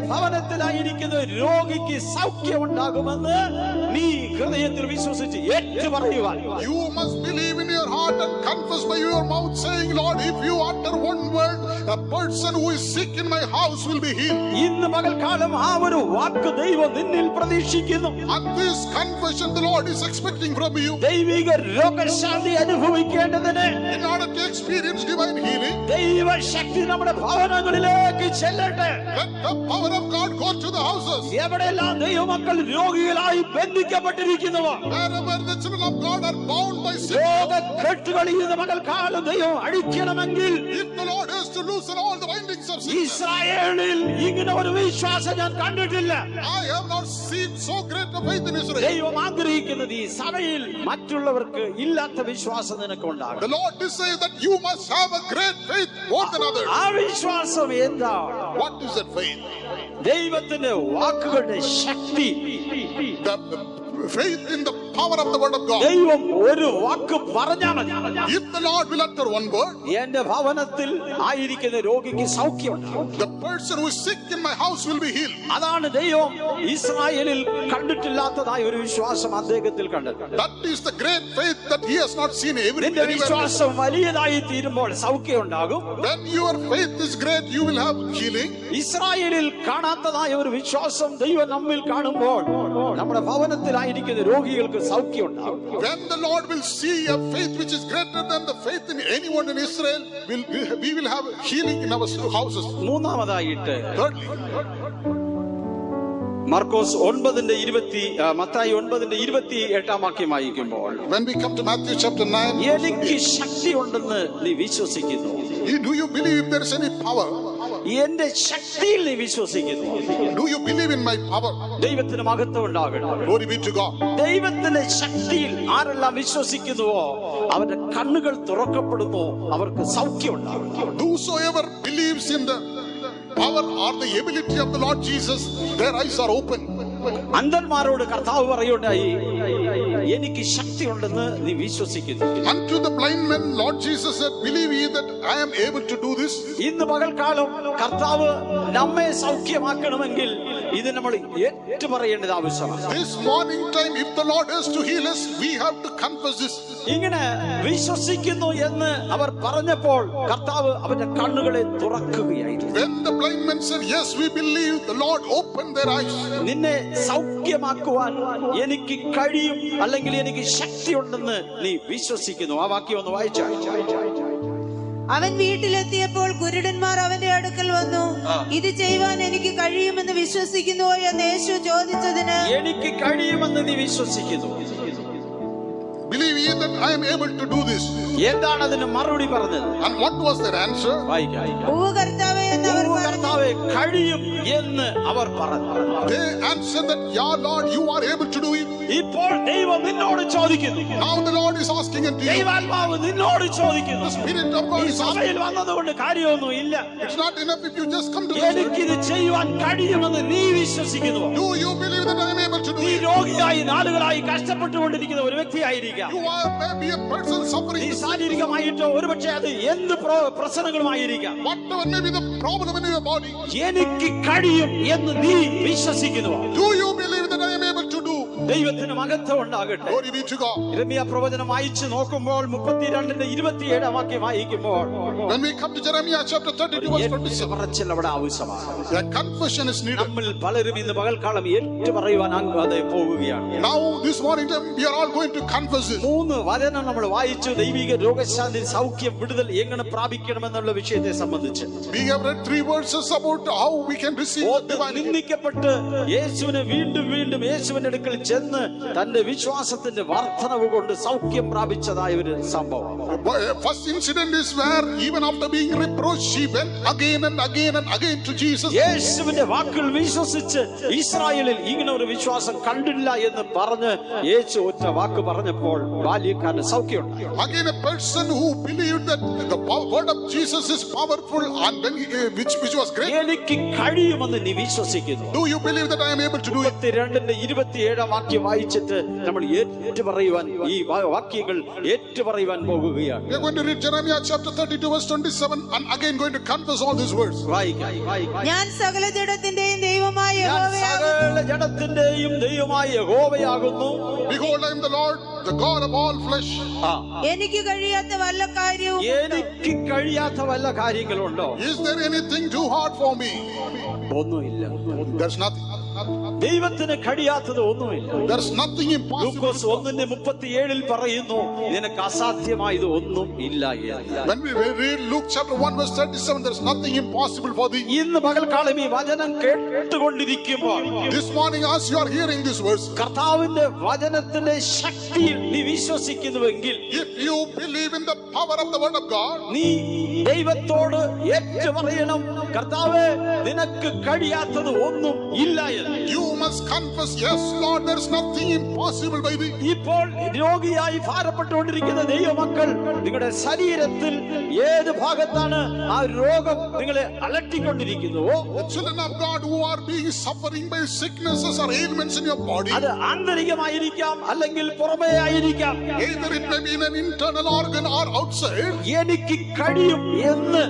[SPEAKER 1] ഭവനത്തിലായിരിക്കുന്ന രോഗിക്ക് സൗഖ്യമുണ്ടാകുമെന്ന് നീ ഹൃദയത്തിൽ വിശ്വസിച്ച് ഏറ്റു പറയുവാൻ.
[SPEAKER 2] You must believe in your heart and confess by your mouth, saying, Lord, if you utter one word, a person who is sick in my house will be healed.
[SPEAKER 1] ഇന്ന് പകൽക്കാലം ആ ഒരു വാക്ക് ദൈവം നിന്നിൽ പ്രതീക്ഷിക്കുന്നു.
[SPEAKER 2] And this confession the Lord is expecting from you.
[SPEAKER 1] ദൈവിക രോഗശാന്തി അനുഭവിക്കേണ്ടതിന്,
[SPEAKER 2] In order to experience divine healing,
[SPEAKER 1] ദൈവശക്തി നമ്മുടെ ഭവനങ്ങളിലേക്ക് ചെല്ലട്ടെ.
[SPEAKER 2] let the power of God go to the houses.
[SPEAKER 1] എവിടെയെല്ലാം ദൈവമക്കൾ രോഗികളായി ബന്ധിക്കപ്പെട്ടിരിക്കുന്നുവോ,
[SPEAKER 2] Wherever the children of God are bound by sin,
[SPEAKER 1] രോഗക്കെട്ടുകളിൽ നിന്ന് പകൽക്കാലം ദൈവം അഴിക്കണമെങ്കിൽ,
[SPEAKER 2] if the Lord has to loosen all the bindings of sin,
[SPEAKER 1] ഇസ്രായേലിൽ ഇങ്ങനെ ഒരു വിശ്വാസം ഞാൻ കണ്ടിട്ടില്ല.
[SPEAKER 2] I have not seen so great a faith in Israel.
[SPEAKER 1] ദൈവം ആഗ്രഹിക്കുന്നത് ഈ സഭയിൽ മറ്റുള്ളവർക്ക് ഇല്ലാത്ത വിശ്വാസം നിനക്കുണ്ടാകും.
[SPEAKER 2] The Lord desires that you must have a great faith more than others.
[SPEAKER 1] ആ വിശ്വാസം എന്താണ്?
[SPEAKER 2] What is that faith?
[SPEAKER 1] ദൈവത്തിന്റെ വാക്കുകളുടെ ശക്തി.
[SPEAKER 2] The faith in the power of the word of God.
[SPEAKER 1] ദൈവം ഒരു വാക്ക് പറഞ്ഞാൽ മതി,
[SPEAKER 2] If the Lord will utter one word,
[SPEAKER 1] എന്റെ ഭവനത്തിൽ ആയിരിക്കുന്ന രോഗിക്ക് സൗഖ്യമുണ്ട്.
[SPEAKER 2] the person who is sick in my house will be healed.
[SPEAKER 1] അതാണ് ദൈവം ഇസ്രായേലിൽ കണ്ടിട്ടില്ലാത്തതായ ഒരു വിശ്വാസം അദ്ദേഹത്തിൽ കണ്ടെത്തി.
[SPEAKER 2] That is the great faith that he has not seen
[SPEAKER 1] നിന്റെ
[SPEAKER 2] anywhere.
[SPEAKER 1] വിശ്വാസം വലിയതായി തീരുമ്പോൾ സൗഖ്യം ഉണ്ടാകും.
[SPEAKER 2] When your faith is great, you will have healing.
[SPEAKER 1] ഇസ്രായേലിൽ കാണാത്തതായ ഒരു വിശ്വാസം ദൈവം നമ്മിൽ കാണുമ്പോൾ നമ്മുടെ ഭവനത്തിലായിരിക്കുന്ന രോഗികൾക്ക് സൗഖ്യം ഉണ്ടാകും.
[SPEAKER 2] When the Lord will see a faith which is greater than the faith in anyone in Israel, we will have healing in our houses.
[SPEAKER 1] മൂന്നാമതായിട്ട്
[SPEAKER 2] Thirdly,
[SPEAKER 1] മർക്കോസ് 9:20 മത്തായി 9:28 വാക്യം വായിക്കുമ്പോൾ,
[SPEAKER 2] when we come to Matthew chapter 9,
[SPEAKER 1] എനിക്ക് ശക്തി ഉണ്ടെന്ന് നീ വിശ്വസിക്കുന്നു.
[SPEAKER 2] do you believe if there is any power?
[SPEAKER 1] എന്റെ ശക്തിയിൽ നീ വിശ്വസിക്കുന്നു.
[SPEAKER 2] Do you believe in my power?
[SPEAKER 1] ദൈവത്തിന് മഹത്വം ഉണ്ടാകണം.
[SPEAKER 2] Glory be to God.
[SPEAKER 1] ദൈവത്തിന്റെ ശക്തിയിൽ ആരെല്ലാം വിശ്വസിക്കുന്നുവോ അവരുടെ കണ്ണുകൾ തുറക്കപ്പെടുന്നു, അവർക്ക് സൗഖ്യം ഉണ്ടാകും.
[SPEAKER 2] Whosoever believes in the power or the ability of the Lord Jesus, their eyes are open.
[SPEAKER 1] അന്ധന്മാരോട് കർത്താവ് പറയുണ്ടായി, എനിക്ക് ശക്തി ഉണ്ടെന്ന് നീ വിശ്വസിക്കുന്നു.
[SPEAKER 2] Unto the blind men, Lord Jesus said, believe ye that I am able to do this?
[SPEAKER 1] ഇന്ന് പകൽക്കാലം കർത്താവ് നമ്മെ സൗഖ്യമാക്കണമെങ്കിൽ ഇത് നമ്മൾ ഏറ്റു പറയേണ്ടത് ആവശ്യമാണ്.
[SPEAKER 2] This morning time, if the Lord has to heal us, we have to confess this.
[SPEAKER 1] ഇങ്ങനെ വിശ്വസിക്കുന്നു എന്ന് അവർ പറഞ്ഞപ്പോൾ കർത്താവ് അവന്റെ കണ്ണുകളെ തുറക്കുകയായിരുന്നു.
[SPEAKER 2] When the blind men said, yes, we believe, the Lord opened their eyes.
[SPEAKER 1] നിന്നെ സൗഖ്യമാക്കുവാൻ എനിക്ക് കഴിയും, അല്ലെങ്കിൽ എനിക്ക് ശക്തിയുണ്ടെന്ന് നീ വിശ്വസിക്കുന്നു. ആ വാക്യം ഒന്ന് വായിച്ചാ.
[SPEAKER 3] അവൻ വീട്ടിലെത്തിയപ്പോൾ കുരുടന്മാർ അവന്റെ അടുക്കൽ വന്നു. ഇത് ചെയ്യുവാൻ എനിക്ക് കഴിയുമെന്ന് വിശ്വസിക്കുന്നുവോ എന്ന് യേശു ചോദിച്ചതിന്,
[SPEAKER 1] എനിക്ക് കഴിയുമെന്ന് നീ വിശ്വസിക്കുന്നു.
[SPEAKER 2] Believe ye that I am able to do this?
[SPEAKER 1] എന്താണ് അതിന് മറുപടി പറഞ്ഞത്?
[SPEAKER 2] And what was their answer?
[SPEAKER 1] വായിക്കാം.
[SPEAKER 3] ഓ കർത്താവേ എന്ന് അവർ പറഞ്ഞു.
[SPEAKER 1] കർത്താവേ, കഴിയും എന്ന് അവർ പറഞ്ഞു.
[SPEAKER 2] They answered that, yeah, Lord, you are able to do it.
[SPEAKER 1] ഇപ്പോൾ ദൈവം നിന്നോട് ചോദിക്കുന്നു.
[SPEAKER 2] Now the Lord is asking unto you.
[SPEAKER 1] ദൈവാത്മാവ് നിന്നോട് ചോദിക്കുന്നു.
[SPEAKER 2] The Spirit of God
[SPEAKER 1] ഈ
[SPEAKER 2] is asking.
[SPEAKER 1] സഭയിൽ വന്നതുകൊണ്ട് കാര്യമൊന്നും ഇല്ല.
[SPEAKER 2] It's not enough if you just come to this.
[SPEAKER 1] എനിക്കിത് ചെയ്യുവാൻ കഴിയുമെന്ന് നീ വിശ്വസിക്കുന്നു.
[SPEAKER 2] Do you believe that I am able to do
[SPEAKER 1] നീ
[SPEAKER 2] it?
[SPEAKER 1] രോഗിയായി നാളുകളായി കഷ്ടപ്പെട്ടുകൊണ്ടിരിക്കുന്ന ഒരു വ്യക്തിയായിരിക്കാം.
[SPEAKER 2] You are maybe a person
[SPEAKER 1] നീ
[SPEAKER 2] suffering.
[SPEAKER 1] ശാരീരികമായിട്ടോ ഒരുപക്ഷെ അത് എന്ത് പ്രശ്നങ്ങളുമായിരിക്കാം.
[SPEAKER 2] Whatever may be the problem in your body.
[SPEAKER 1] എനിക്ക് കഴിയും എന്ന് നീ വിശ്വസിക്കുന്നു.
[SPEAKER 2] Do you believe that I am able to do?
[SPEAKER 1] ദൈവത്തിന് മഹത്വം ഉണ്ടാകട്ടെ.
[SPEAKER 2] Glory be to God.
[SPEAKER 1] യിരെമ്യാ പ്രവചനം വായിച്ചു നോക്കുമ്പോൾ 32:27 വാക്യം വായിക്കുമ്പോൾ,
[SPEAKER 2] When we come to Jeremiah chapter 32 verse 27,
[SPEAKER 1] പറച്ചിൽ അവിടെ ആവശ്യമാണ്.
[SPEAKER 2] a confession is needed.
[SPEAKER 1] നമ്മൾ പലരും ഇന്ന് പകൽക്കാലം ഏറ്റു പറയുവാൻ അത് പോവുകയാണ്.
[SPEAKER 2] Now this morning time we are all going to confess this.
[SPEAKER 1] 3 വചനം നമ്മൾ വായിച്ചു. ദൈവിക രോഗശാന്തി, സൗഖ്യം, വിടുതൽ എങ്ങനെ പ്രാപിക്കണമെന്നുള്ള വിഷയത്തെ സംബന്ധിച്ച്.
[SPEAKER 2] We have read 3 verses about how we can receive the divine healing.
[SPEAKER 1] നിന്ദിക്കപ്പെട്ട് യേശുവിനെ വീണ്ടും വീണ്ടും യേശുവിന്റെ അടുക്കൽ ചെന്ന് തന്റെ വിശ്വാസത്തിന്റെ വർധനവ് കൊണ്ട് സൗഖ്യം പ്രാപിച്ചതായ ഒരു സംഭവം.
[SPEAKER 2] First incident is where even after being reproached, she went again and again and again to Jesus.
[SPEAKER 1] യേശുവിന്റെ വാക്കുകൾ വിശ്വസിച്ച് ഇസ്രായേലിൽ ഇങ്ങനെ ഒരു വിശ്വാസം കണ്ടില്ല എന്ന് പറഞ്ഞ് യേശു ഒറ്റ വാക്ക് പറഞ്ഞപ്പോൾ ബാല്യക്കാരന് സൗഖ്യമുണ്ടായി.
[SPEAKER 2] Again, a person who believed that the word of Jesus is powerful and then which was great.
[SPEAKER 1] എനിക്ക് കഴിയുമെന്ന് നീ വിശ്വസിക്കുന്നു.
[SPEAKER 2] Do you believe that I am able to do it?
[SPEAKER 1] 32:27 വാക്യം വായിച്ചിട്ട് നമ്മൾ ഏറ്റുപറയുവാൻ, ഈ വാക്യങ്ങൾ ഏറ്റുപറയുവാൻ പോകുകയാണ്.
[SPEAKER 2] We are going to read Jeremiah chapter 32 verse 27 and again going to confess all these words.
[SPEAKER 3] ഞാൻ സകല ജഡത്തിന്റെയും ദൈവമായ
[SPEAKER 1] ഞാൻ
[SPEAKER 3] യഹോവയാകുന്നു.
[SPEAKER 1] സകല ജഡത്തിന്റെയും ദൈവമായ യഹോവയാകുന്നു.
[SPEAKER 2] Behold, I am the Lord, the God of all flesh.
[SPEAKER 3] എനിക്ക് കഴിയാത്ത വല്ല കാര്യവും
[SPEAKER 1] എനിക്ക് കഴിയാത്ത വല്ല കാര്യങ്ങളുണ്ടോ?
[SPEAKER 2] Is there anything too hard for me?
[SPEAKER 1] ഒന്നുമില്ല.
[SPEAKER 2] There's nothing.
[SPEAKER 1] ദൈവത്തിന് കഴിയാത്തത് ഒന്നുമില്ല.
[SPEAKER 2] There's nothing impossible.
[SPEAKER 1] ലൂക്കോസ് 1:37 പറയുന്നു, നിനക്ക് അസാധ്യമായത് ഒന്നും ഇല്ല എന്ന്.
[SPEAKER 2] When we read Luke chapter 1 verse 37, there's nothing impossible for thee.
[SPEAKER 1] ഇന്ന് പകൽക്കാലം ഈ വചനം കേട്ടുകൊണ്ടിരിക്കുമ്പോൾ,
[SPEAKER 2] This morning as you are hearing this verse,
[SPEAKER 1] കർത്താവിന്റെ വചനത്തിന്റെ ശക്തിയിൽ നീ വിശ്വസിക്കുന്നുവെങ്കിൽ,
[SPEAKER 2] if you believe in the power of the word of God,
[SPEAKER 1] നീ ദൈവത്തോട് ഏറ്റുപറയണം, കർത്താവേ, നിനക്ക് കഴിയാത്തത് ഒന്നും ഇല്ല എന്ന്.
[SPEAKER 2] you must confess, yes Lord, there's nothing impossible by thee.
[SPEAKER 1] ഇപ്പോൾ രോഗിയായി ഭാരപ്പെട്ടുകൊണ്ടിരിക്കുന്ന ദൈവമക്കൾ, നിങ്ങളുടെ ശരീരത്തിൽ ഏത് ഭാഗത്താണ് ആ രോഗം നിങ്ങളെ അലട്ടിക്കൊണ്ടിരിക്കുന്നുവോ,
[SPEAKER 2] The children of God who are being suffering by sicknesses or ailments in your body,
[SPEAKER 1] അത് ആന്തരികമായിരിക്കാം അല്ലെങ്കിൽ പുറമേ ആയിരിക്കാം,
[SPEAKER 2] either it may be in an internal organ or outside.
[SPEAKER 1] എനിക്ക് കഴിയും എന്ന്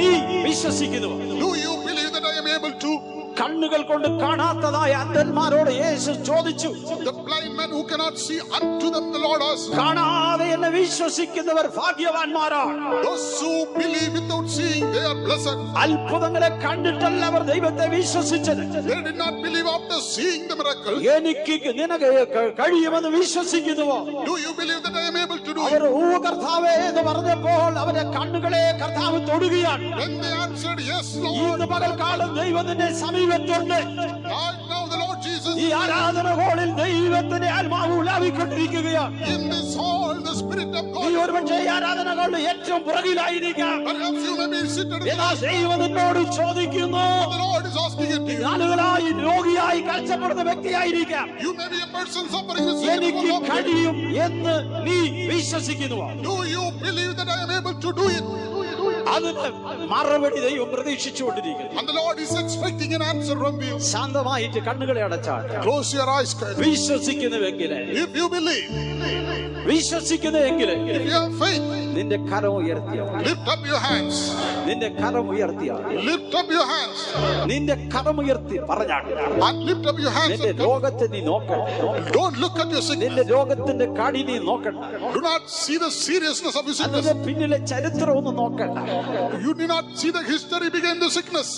[SPEAKER 1] നീ വിശ്വസിക്കുന്നു.
[SPEAKER 2] Do you believe that I am able to?
[SPEAKER 1] കണ്ണുകൾ കൊണ്ട് കാണാത്തതായ അന്ധന്മാരോട് യേശു ചോദിച്ചു.
[SPEAKER 2] The blind man men who cannot see, unto them the Lord asks.
[SPEAKER 1] കാണാതെ എന്നെ വിശ്വസിക്കുന്നവർ ഭാഗ്യവാന്മാരാണ്.
[SPEAKER 2] Those who believe without seeing, they are blessed.
[SPEAKER 1] അത്ഭുതങ്ങളെ കണ്ടിട്ടല്ല അവർ ദൈവത്തെ വിശ്വസിച്ചത്.
[SPEAKER 2] They did not believe after seeing the miracle.
[SPEAKER 1] എനിക്ക് നിനക്ക് കഴിയുമെന്ന് വിശ്വസിക്കുന്നുവോ?
[SPEAKER 2] Do you believe that I am able to do
[SPEAKER 1] our
[SPEAKER 2] it?
[SPEAKER 1] ഓ കർത്താവേ എന്ന് പറഞ്ഞപ്പോൾ അവരുടെ കണ്ണുകളെ കർത്താവ് തൊടുകയാണ്.
[SPEAKER 2] When they answered, yes, Lord.
[SPEAKER 1] ഇന്ന് പകൽക്കാലം ദൈവത്തിന്റെ സമീപത്തുണ്ട്.
[SPEAKER 2] Right now the Lord Jesus
[SPEAKER 1] ഈ ആരാധന ഹോളിൽ ദൈവത്തിന്റെ ആത്മാവ് ഉലാവിക്കൊണ്ടിരിക്കുകയാണ്.
[SPEAKER 2] in this hall, the Spirit of
[SPEAKER 1] ഈ
[SPEAKER 2] God.
[SPEAKER 1] ഒരുപക്ഷേ ഈ ആരാധന ഹോളിൽ ഏറ്റവും പുറകിലായിരിക്കാം.
[SPEAKER 2] Perhaps you may be seated in the
[SPEAKER 1] എന്നാൽ ദൈവം നിന്നോട് ചോദിക്കുന്നു.
[SPEAKER 2] The Lord is asking it to you.
[SPEAKER 1] നാളുകളായി രോഗിയായി കഷ്ടപ്പെടുന്ന വ്യക്തിയായിരിക്കാം.
[SPEAKER 2] You may be a person suffering with
[SPEAKER 1] എനിക്ക്
[SPEAKER 2] sickness.
[SPEAKER 1] കഴിയും എന്ന് നീ വിശ്വസിക്കുന്നുവോ?
[SPEAKER 2] Do you believe that I am able to do it?
[SPEAKER 1] അതിന് മറുപടി ദൈവം പ്രതീക്ഷിച്ചുകൊണ്ടിരിക്കുന്നു.
[SPEAKER 2] And the Lord is expecting an answer from you.
[SPEAKER 1] ശാന്തമായിട്ട് കണ്ണുകളെ അടച്ചാൽ
[SPEAKER 2] Close your eyes.
[SPEAKER 1] വിശ്വസിക്കുന്നുവെങ്കില്
[SPEAKER 2] If you believe,
[SPEAKER 1] വിശ്വസിക്കുന്നുവെങ്കില്
[SPEAKER 2] if you have faith,
[SPEAKER 1] നിന്റെ കരം ഉയർത്തിയ
[SPEAKER 2] lift up your hands.
[SPEAKER 1] നിന്റെ കരം ഉയർത്തിയ
[SPEAKER 2] Lift up your hands.
[SPEAKER 1] നിന്റെ കരം ഉയർത്തി പറഞ്ഞാൽ
[SPEAKER 2] And lift up your hands.
[SPEAKER 1] നിന്റെ
[SPEAKER 2] And come.
[SPEAKER 1] രോഗത്തെ നീ നോക്കണം.
[SPEAKER 2] Don't look at your sickness.
[SPEAKER 1] നിന്റെ രോഗത്തിന്റെ കടി നീ നോക്കണ്ട.
[SPEAKER 2] Do not see the seriousness of your sickness.
[SPEAKER 1] അതിന്റെ പിന്നിലെ ചരിത്രം ഒന്നും നോക്കണ്ട.
[SPEAKER 2] You do not see the history behind the sickness.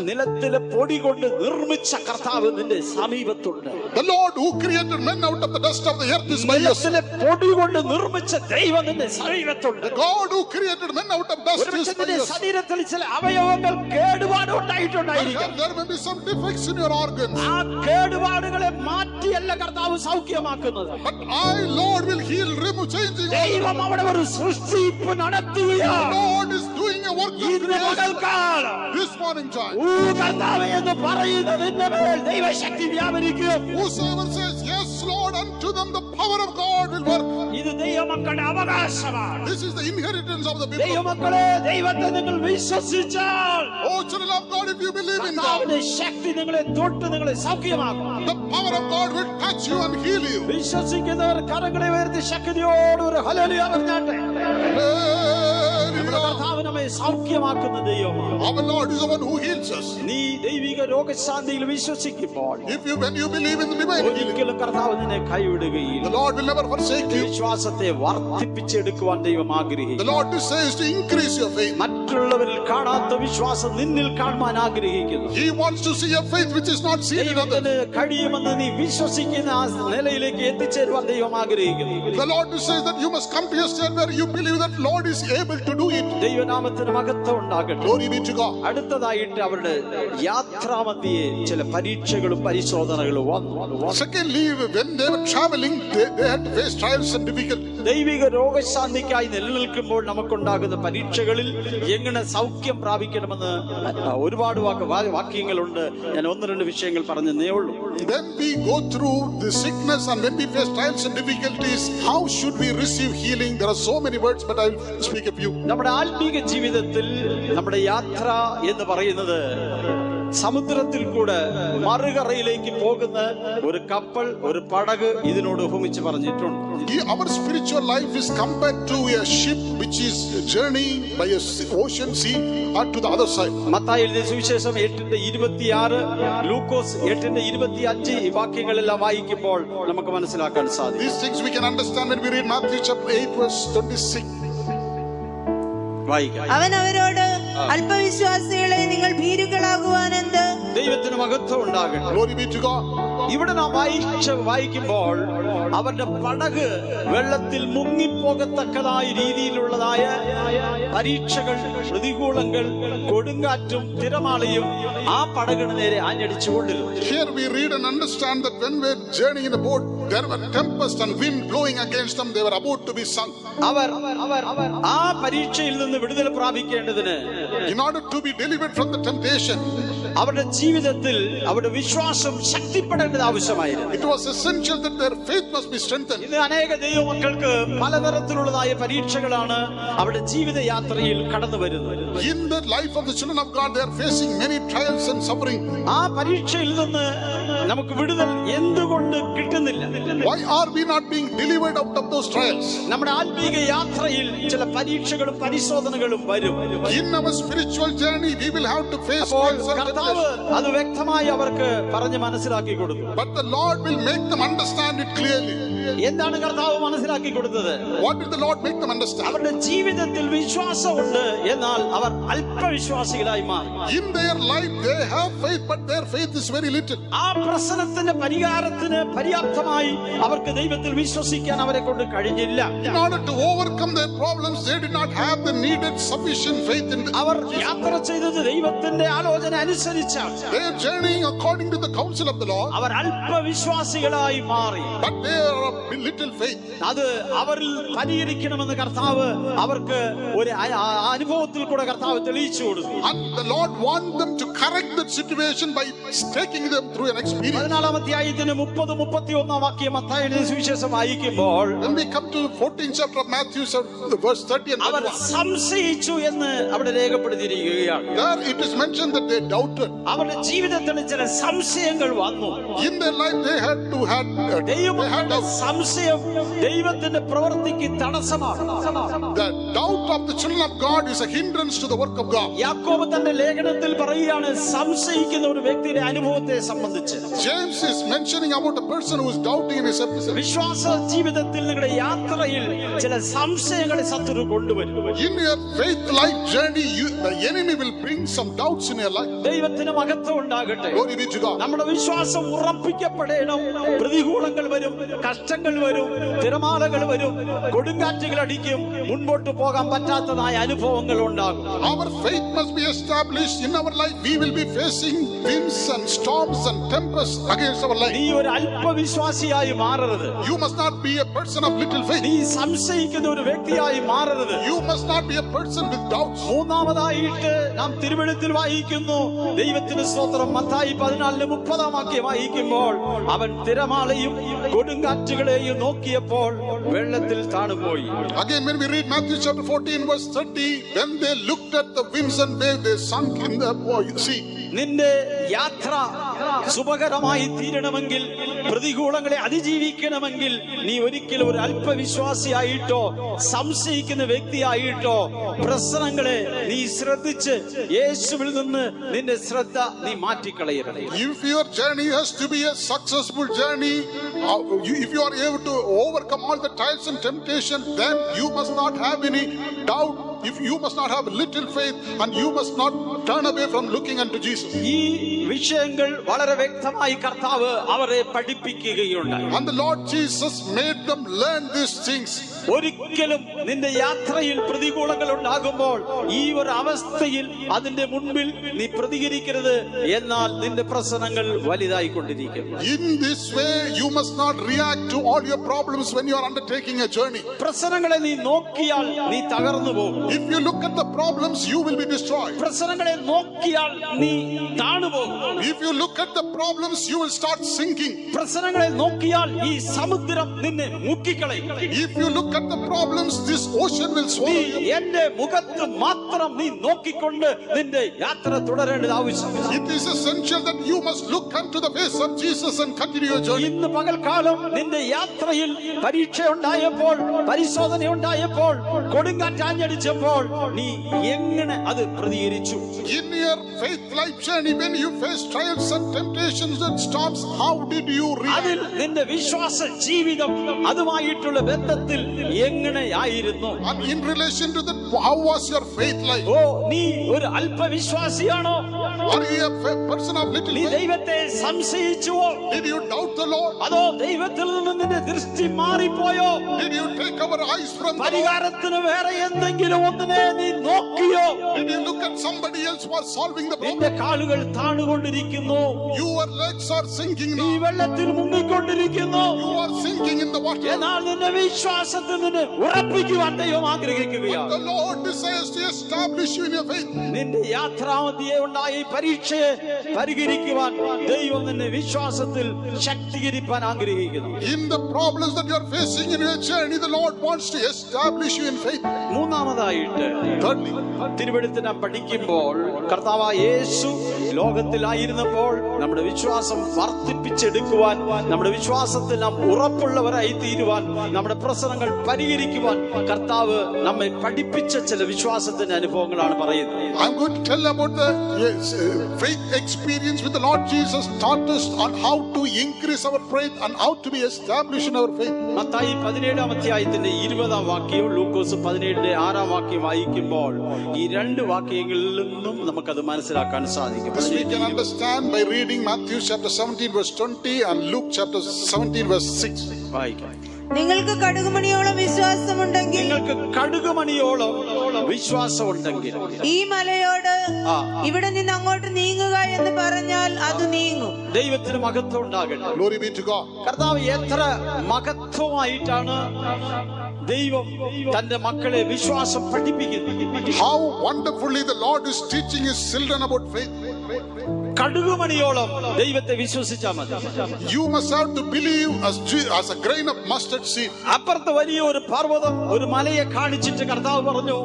[SPEAKER 1] നിലത്തിലെ പൊടി കൊണ്ട് നിർമ്മിച്ച കർത്താവ് നിന്റെ സമീപത്തുണ്ട്.
[SPEAKER 2] The Lord who created men out of the dust of the earth is by your side.
[SPEAKER 1] നിലത്തിലെ പൊടി കൊണ്ട് നിർമ്മിച്ച ദൈവം നിന്റെ സമീപത്തുണ്ട്.
[SPEAKER 2] The God who created men out of dust is by
[SPEAKER 1] നിന്റെ
[SPEAKER 2] your side.
[SPEAKER 1] ശരീരത്തിൽ ചില അവയവങ്ങൾ കേടുപാട് ഉണ്ടായിട്ടുണ്ടായിരിക്കും.
[SPEAKER 2] There may be some defects in your organs.
[SPEAKER 1] ആ കേടുപാടുകളെ മാറ്റിയല്ല കർത്താവ് സൗഖ്യമാക്കുന്നത്.
[SPEAKER 2] But I, Lord, will heal, remove, changing.
[SPEAKER 1] ദൈവം അവിടെ ഒരു സൃഷ്ടിപ്പ് നടത്തുകയാണ്.
[SPEAKER 2] Lord is doing a work of
[SPEAKER 1] ഇന്ന്
[SPEAKER 2] creation
[SPEAKER 1] പകൽക്കാലം
[SPEAKER 2] this morning time.
[SPEAKER 1] ഓ കർത്താവേ എന്ന് പറയുന്നതിന്റെ മേൽ ദൈവശക്തി വ്യാപരിക്കും.
[SPEAKER 2] Whosoever says, yes, Lord, unto them the power of God will work.
[SPEAKER 1] ഇത് ദൈവമക്കളുടെ അവകാശമാണ്.
[SPEAKER 2] This is the inheritance of the people.
[SPEAKER 1] ദൈവമക്കളെ ദൈവത്തെ നിങ്ങൾ വിശ്വസിച്ചാൽ
[SPEAKER 2] Oh, children of God, if you believe in God,
[SPEAKER 1] കർത്താവിന്റെ ശക്തി നിങ്ങളെ തൊട്ട് നിങ്ങളെ സൗഖ്യമാക്കും.
[SPEAKER 2] the power of God will touch you and heal you.
[SPEAKER 1] വിശ്വസിക്കുന്നവർ കരങ്ങളെ ഉയർത്തി ശക്തിയോട് ഒരു ഹല്ലേലൂയ പറഞ്ഞാട്ടെ. നമ്മുടെ
[SPEAKER 2] Hallelujah.
[SPEAKER 1] കർത്താവ് നമ്മെ സൗഖ്യമാക്കുന്ന ദൈവമാണ്.
[SPEAKER 2] Our Lord is the one who heals us.
[SPEAKER 1] നീ ദൈവിക രോഗശാന്തിയിൽ വിശ്വസിക്കുമ്പോൾ
[SPEAKER 2] When you believe in the divine healing,
[SPEAKER 1] ഒരിക്കലും കർത്താവ് നിന്നെ കൈവിടുകയില്ല.
[SPEAKER 2] the Lord will never forsake you.
[SPEAKER 1] വിശ്വാസത്തെ വർദ്ധിപ്പിച്ചെടുക്കുവാൻ ദൈവം
[SPEAKER 2] The
[SPEAKER 1] ആഗ്രഹിക്കുന്നു.
[SPEAKER 2] Lord desires to increase your faith.
[SPEAKER 1] മറ്റുള്ളവരിൽ കാണാത്ത വിശ്വാസം നിന്നിൽ കാണുവാൻ ആഗ്രഹിക്കുന്നു.
[SPEAKER 2] He wants to see a faith which is not seen in others.
[SPEAKER 1] ദൈവത്തിന് കഴിയുമെന്ന് നീ വിശ്വസിക്കുന്ന ആ നിലയിലേക്ക് എത്തിച്ചേരുവാൻ ദൈവം ആഗ്രഹിക്കുന്നു.
[SPEAKER 2] The Lord says that you must come to a state where you believe that Lord is able to do it.
[SPEAKER 1] ദൈവനാമത്തിന് മഹത്വം ഉണ്ടാകട്ടെ.
[SPEAKER 2] Glory be to God.
[SPEAKER 1] അടുത്തതായിട്ട് അവരുടെ യാത്രാമധ്യേ ചില പരീക്ഷകളും പരിശോധനകളും വന്നു.
[SPEAKER 2] Secondly, when they were traveling, they had to face trials and difficulties.
[SPEAKER 1] ദൈവിക രോഗശാന്തിക്കായി നിലനിൽക്കുമ്പോൾ നമുക്കുണ്ടാകുന്ന പരീക്ഷകളിൽ എങ്ങനെ സൗഖ്യം പ്രാപിക്കണമെന്ന് ഒരുപാട് വാക്യങ്ങളുണ്ട്. ഞാൻ ഒന്ന് രണ്ട് വിഷയങ്ങൾ പറഞ്ഞേ ഉള്ളൂ.
[SPEAKER 2] When we go through the sickness and when we face trials and difficulties, how should we receive healing? There are so many words, but I will speak a few.
[SPEAKER 1] നമ്മുടെ ആത്മീക ജീവിതത്തിൽ നമ്മുടെ യാത്ര എന്ന് പറയുന്നത് സമുദ്രത്തിൽ കൂടെ മറുകരയിലേക്ക് പോകുന്ന ഒരു കപ്പൽ, ഒരു പടക് ഇതിനോട് ഉപമിച്ച് പറഞ്ഞിട്ടുണ്ട്.
[SPEAKER 2] Our spiritual life is compared to a ship which is journeying by a ocean sea to the other side.
[SPEAKER 1] Mathai എഴുതിയ സുവിശേഷം 8:26, ലൂക്കോസ് 8:25 ഈ വാക്യങ്ങളെല്ലാം വായിക്കുമ്പോൾ നമുക്ക് മനസ്സിലാക്കാൻ സാധിക്കും.
[SPEAKER 2] These things we can understand when we read Matthew chapter 8 verse 26.
[SPEAKER 3] അവൻ അവരോട്, അല്പവിശ്വാസികളെ, നിങ്ങൾ ഭീരുക്കളാകുവാനെന്ത്?
[SPEAKER 1] ദൈവത്തിന് മഹത്വം ഉണ്ടാകട്ടെ.
[SPEAKER 2] Glory be to God.
[SPEAKER 1] ഇവിടെ നാം വായിക്കുമ്പോൾ അവരുടെ പടക് വെള്ളത്തിൽ മുങ്ങിപ്പോകത്തക്കതായ രീതിയിലുള്ളതായ പരീക്ഷകൾ, പ്രതികൂലങ്ങൾ, കൊടുങ്കാറ്റും തിരമാലയും ആ പടകിന് നേരെ ആഞ്ഞടിച്ചുകൊണ്ടിരുന്നു.
[SPEAKER 2] Here we read and understand that when we were journeying in a boat, there were tempest and wind blowing against them. They were about to be sunk.
[SPEAKER 1] അവർ ആ പരീക്ഷയിൽ നിന്ന് വിടുതൽ പ്രാപിക്കേണ്ടതിന്,
[SPEAKER 2] In order to be delivered from the temptation,
[SPEAKER 1] അവരുടെ ജീവിതത്തിൽ അവരുടെ വിശ്വാസം ശക്തിപ്പെടേണ്ടത് ആവശ്യമായിരുന്നു.
[SPEAKER 2] it was essential that their faith must be strengthened.
[SPEAKER 1] ഇന്ന് അനേക ദൈവമക്കൾക്ക് പലതരത്തിലുള്ളതായ പരീക്ഷകളാണ് അവരുടെ ജീവിത യാത്രയിൽ കടന്നു വരുന്നത്.
[SPEAKER 2] In the life of the children of God, they are facing many trials and suffering.
[SPEAKER 1] ആ പരീക്ഷയിൽ നിന്ന് നമുക്ക് വിടുതൽ എന്തുകൊണ്ട് കിട്ടുന്നില്ല?
[SPEAKER 2] Why are we not being delivered out of those trials?
[SPEAKER 1] നമ്മുടെ ആത്മീക യാത്രയിൽ ചില പരീക്ഷകളും പരിശോധനകളും വരും.
[SPEAKER 2] In our spiritual journey we will have to face
[SPEAKER 1] അപ്പോൾ
[SPEAKER 2] trials and
[SPEAKER 1] കർത്താവ്
[SPEAKER 2] temptations.
[SPEAKER 1] അത് വ്യക്തമായി അവർക്ക് പറഞ്ഞ് മനസ്സിലാക്കി കൊടുത്തു.
[SPEAKER 2] But the Lord will make them understand it clearly.
[SPEAKER 1] എന്താണ് കർത്താവ് മനസ്സിലാക്കി കൊടുത്തത്?
[SPEAKER 2] What did the Lord make them understand?
[SPEAKER 1] അവരുടെ ജീവിതത്തിൽ വിശ്വാസമുണ്ട്, എന്നാൽ അവർ അല്പവിശ്വാസികളായി മാറി.
[SPEAKER 2] In their life they have faith, but their faith is very little.
[SPEAKER 1] ആ പ്രശ്നത്തിന്റെ പരിഹാരത്തിന് പര്യാപ്തമായി അവർക്ക് ദൈവത്തിൽ വിശ്വസിക്കാൻ അവരെ കൊണ്ട് കഴിഞ്ഞില്ല.
[SPEAKER 2] In order to overcome their problems, they did not have the needed sufficient faith in
[SPEAKER 1] അവർ യാത്ര ചെയ്തത് ദൈവത്തിന്റെ ആലോചന അനുസരിച്ചാണ്.
[SPEAKER 2] they are journeying according to the counsel of the Lord,
[SPEAKER 1] അവർ അല്പവിശ്വാസികളായി മാറി.
[SPEAKER 2] but they are of little faith.
[SPEAKER 1] അത് അവരിൽ പരിഹരിക്കണമെന്ന് കർത്താവ് അവർക്ക് ഒരു അനുഭവത്തിൽ കൂടെ കർത്താവ് തെളിയിച്ചു കൊടുത്തു.
[SPEAKER 2] And the Lord wants them to correct that situation by taking them through an experience.
[SPEAKER 1] 14-ാം അധ്യായത്തിന് 30-31 വാക്യം മത്തായിയുടെ സുവിശേഷം വായിക്കുമ്പോൾ
[SPEAKER 2] When we come to 14th chapter of Matthew, verse 30 and
[SPEAKER 1] അവർ
[SPEAKER 2] 31,
[SPEAKER 1] സംശയിച്ചു എന്ന് അവിടെ രേഖപ്പെടുത്തിയിരിക്കുകയാണ്.
[SPEAKER 2] there it is mentioned that they doubted.
[SPEAKER 1] അവരുടെ ജീവിതത്തിൽ ചില സംശയങ്ങൾ വന്നു.
[SPEAKER 2] In their life they had
[SPEAKER 1] ദൈവമക്കളുടെ
[SPEAKER 2] doubt.
[SPEAKER 1] സംശയം ദൈവത്തിന്റെ പ്രവൃത്തിക്ക് തടസ്സമാണ്.
[SPEAKER 2] The doubt of the children of God is a hindrance to the work of God.
[SPEAKER 1] യാക്കോബ് തന്റെ ലേഖനത്തിൽ പറയുകയാണ് സംശയിക്കുന്ന ഒരു വ്യക്തിയുടെ അനുഭവത്തെ സംബന്ധിച്ച്.
[SPEAKER 2] James is mentioning about a person who is doubting in his epistle.
[SPEAKER 1] വിശ്വാസ ജീവിതത്തിൽ നിങ്ങളുടെ യാത്രയിൽ ചില സംശയങ്ങളെ ശത്രു കൊണ്ടുവരും.
[SPEAKER 2] In your faith life journey, the enemy will bring some doubts in your life.
[SPEAKER 1] ദൈവത്തിന് മഹത്വം ഉണ്ടാകട്ടെ.
[SPEAKER 2] Glory be to God.
[SPEAKER 1] നമ്മുടെ വിശ്വാസം ഉറപ്പിക്കപ്പെടണം. പ്രതികൂലങ്ങൾ വരും, കഷ്ടങ്ങൾ വരും, തിരമാലകൾ വരും, കൊടുങ്കാറ്റുകൾ അടിക്കും, മുൻപോട്ട് പോകാൻ പറ്റാത്തതായ അനുഭവങ്ങൾ ഉണ്ടാകും.
[SPEAKER 2] Our faith must be established in our life. We will be facing winds and storms and tempests against our life.
[SPEAKER 1] നീ ഒരു അല്പവിശ്വാസിയായി മാറരുത്.
[SPEAKER 2] You must not be a person of little faith.
[SPEAKER 1] നീ സംശയിക്കുന്ന ഒരു വ്യക്തിയായി മാറരുത്.
[SPEAKER 2] You must not be a person with doubts.
[SPEAKER 1] മൂന്നാമതായിട്ട് നാം തിരുവെഴുത്തിൽ വായിക്കുന്നു, ദൈവത്തിന് സ്തോത്രം, മത്തായി 14:30 വാക്യം വായിക്കുമ്പോൾ അവൻ തിരമാലയും കൊടുങ്കാറ്റുകളെയും നോക്കിയപ്പോൾ വെള്ളത്തിൽ താണുപോയി.
[SPEAKER 2] Again, when we read Matthew chapter 14 verse 30, when they looked at the winds and waves, they sunk in the sea.
[SPEAKER 1] നിന്റെ യാത്ര സുഖകരമായി തീരണമെങ്കിൽ, പ്രതികൂലങ്ങളെ അതിജീവിക്കണമെങ്കിൽ നീ ഒരിക്കലും ഒരു അല്പവിശ്വാസിയായിട്ടോ സംശയിക്കുന്ന വ്യക്തിയായിട്ടോ പ്രശ്നങ്ങളെ നീ ശ്രദ്ധിച്ച് യേശുവിൽ നിന്ന് നിന്റെ ശ്രദ്ധ നീ മാറ്റിക്കളയരുത്.
[SPEAKER 2] If your journey has to be a successful journey, if you are able to overcome all the trials and temptations, then you must not have any doubt. If you must not have little faith, and you must not turn away from looking unto Jesus.
[SPEAKER 1] ഈ വിഷയങ്ങൾ വളരെ വ്യക്തമായി കർത്താവ് അവരെ പഠിപ്പിക്കുകയുണ്ടായി.
[SPEAKER 2] And the Lord Jesus made them learn these things.
[SPEAKER 1] ഒരിക്കലും നിന്റെ യാത്രയിൽ പ്രതികൂലങ്ങൾ ഉണ്ടാകുമ്പോൾ ഈ ഒരു അവസ്ഥയിൽ അതിന്റെ മുൻപിൽ നീ പ്രതികരിക്കരുത്, എന്നാൽ നിന്റെ പ്രശ്നങ്ങൾ വലുതായിക്കൊണ്ടിരിക്കും.
[SPEAKER 2] In this way, you must not react to all your problems when you are undertaking a journey.
[SPEAKER 1] പ്രശ്നങ്ങളെ നീ നോക്കിയാൽ നീ തകർന്നു പോകും.
[SPEAKER 2] If you look at the problems, you will be destroyed.
[SPEAKER 1] പ്രശ്നങ്ങളെ നോക്കിയാൽ നീ താണുപോകും.
[SPEAKER 2] If you look at the problems, you will start sinking.
[SPEAKER 1] പ്രശ്നങ്ങളെ നോക്കിയാൽ ഈ സമുദ്രം നിന്നെ മുക്കിക്കളയും.
[SPEAKER 2] If you look at the problems, this ocean will swallow you.
[SPEAKER 1] എന്റെ മുഖത്ത് മാത്രം നീ നോക്കിക്കൊണ്ട് നിന്റെ യാത്ര തുടരേണ്ടത് ആവശ്യമാണ്.
[SPEAKER 2] It is essential that you must look unto the face of Jesus and continue your journey.
[SPEAKER 1] ഇന്ന് പകൽക്കാലം നിന്റെ യാത്രയിൽ പരീക്ഷ ഉണ്ടായപ്പോൾ, പരിശോധന ഉണ്ടായപ്പോൾ, കൊടുങ്കാറ്റാഞ്ഞടിച്ചപ്പോൾ നീ എങ്ങനെ അത് പ്രതികരിച്ചു?
[SPEAKER 2] In your faith life journey, when you face trials and temptations and storms, how did you
[SPEAKER 1] അതിൽ
[SPEAKER 2] react?
[SPEAKER 1] നിന്റെ വിശ്വാസ ജീവിതം അതുമായിട്ടുള്ള ബന്ധത്തിൽ എങ്ങനെയായിരുന്നു?
[SPEAKER 2] And in relation to that, how was your faith life?
[SPEAKER 1] ഓ, നീ ഒരു അല്പവിശ്വാസിയാണോ?
[SPEAKER 2] Are you a person of little
[SPEAKER 1] നീ
[SPEAKER 2] faith?
[SPEAKER 1] ദൈവത്തെ സംശയിച്ചുവോ?
[SPEAKER 2] Did you doubt the Lord?
[SPEAKER 1] അതോ ദൈവത്തിൽ നിന്ന് നിന്റെ ദൃഷ്ടി മാറിപ്പോയോ?
[SPEAKER 2] Did you take our eyes from the Lord?
[SPEAKER 1] പരിഹാരത്തിന് വേറെ എന്തെങ്കിലും ഒന്നിനെ നീ നോക്കിയോ?
[SPEAKER 2] Did you look at somebody else who was solving the problem?
[SPEAKER 1] നിന്റെ കാലുകൾ താണുകൊണ്ടിരിക്കുന്നു,
[SPEAKER 2] Your legs are sinking
[SPEAKER 1] നീ
[SPEAKER 2] now.
[SPEAKER 1] വെള്ളത്തിൽ മുങ്ങിക്കൊണ്ടിരിക്കുന്നു.
[SPEAKER 2] You are sinking in the water.
[SPEAKER 1] എന്നാൽ നിന്റെ വിശ്വാസത്തിൽ നിന്ന് ഉറപ്പിക്കുവാൻ ദൈവം ആഗ്രഹിക്കുകയാണ്.
[SPEAKER 2] The Lord desires to establish you in your faith.
[SPEAKER 1] നിന്റെ യാത്രാമധ്യേ ഉണ്ടായ ഈ പരീക്ഷയെ പരിഹരിക്കുവാൻ ദൈവം നിന്നെ വിശ്വാസത്തിൽ ശക്തീകരിക്കാൻ ആഗ്രഹിക്കുന്നു.
[SPEAKER 2] In the problems that you are facing in your journey, the Lord wants to establish you in faith.
[SPEAKER 1] മൂന്നാമതായിട്ട്
[SPEAKER 2] Thirdly,
[SPEAKER 1] തിരുവെഴുത്ത് നാം പഠിക്കുമ്പോൾ കർത്താവായ യേശു ലോകത്തിലായിരുന്നപ്പോൾ നമ്മുടെ വിശ്വാസം വർദ്ധിപ്പിച്ചെടുക്കുവാൻ, നമ്മുടെ വിശ്വാസത്തിൽ നാം ഉറപ്പുള്ളവരായി തീരുവാൻ, നമ്മുടെ പ്രശ്നങ്ങൾ പരിഹരിക്കുവാൻ കർത്താവ് നമ്മെ പഠിപ്പിച്ച ചില വിശ്വാസത്തിന്റെ അനുഭവങ്ങളാണ് പറയുന്നത്.
[SPEAKER 2] I'm going to tell about the faith experience with the Lord Jesus taught us on how to increase our faith and how to be established in our faith.
[SPEAKER 1] Mathai 17-ാം അധ്യായത്തിന്റെ 20-ാം വാക്യവും ലൂക്കോസ് 17-ന്റെ 6-ാം വാക്യം വായിക്കുമ്പോൾ ഈ രണ്ട് വാക്യങ്ങളിൽ നിന്നും നമുക്കത് മനസ്സിലാക്കാൻ സാധിക്കും.
[SPEAKER 2] This we can understand by reading Matthew chapter 17 verse 20 and Luke chapter 17 verse 6.
[SPEAKER 1] വായിക്കാം.
[SPEAKER 3] നിങ്ങൾക്ക് കടുകുമണിയോളം വിശ്വാസമുണ്ടെങ്കിൽ,
[SPEAKER 1] നിങ്ങൾക്ക് കടുകുമണിയോളം വിശ്വാസമുണ്ടെങ്കിൽ
[SPEAKER 3] ഈ മലയോട് ഇവിടെ നിന്ന് അങ്ങോട്ട് നീങ്ങുക എന്ന് പറഞ്ഞാൽ അത് നീങ്ങും.
[SPEAKER 1] ദൈവത്തിന് മഹത്വം ഉണ്ടാകട്ടെ.
[SPEAKER 2] Glory be to God.
[SPEAKER 1] കർത്താവ് എത്ര മഹത്വമായിട്ടാണ് ദൈവം തന്റെ മക്കളെ വിശ്വാസം പഠിപ്പിക്കുന്നത്.
[SPEAKER 2] How wonderfully the Lord is teaching his children about faith.
[SPEAKER 1] കടുകുമണിയോളം ദൈവത്തെ വിശ്വസിച്ചാൽ മതി.
[SPEAKER 2] You must have to believe as a grain of mustard seed.
[SPEAKER 1] അപ്പുറത്ത് വലിയ ഒരു പർവ്വതം, ഒരു മലയെ കാണിച്ചിട്ട് കർത്താവ് പറഞ്ഞു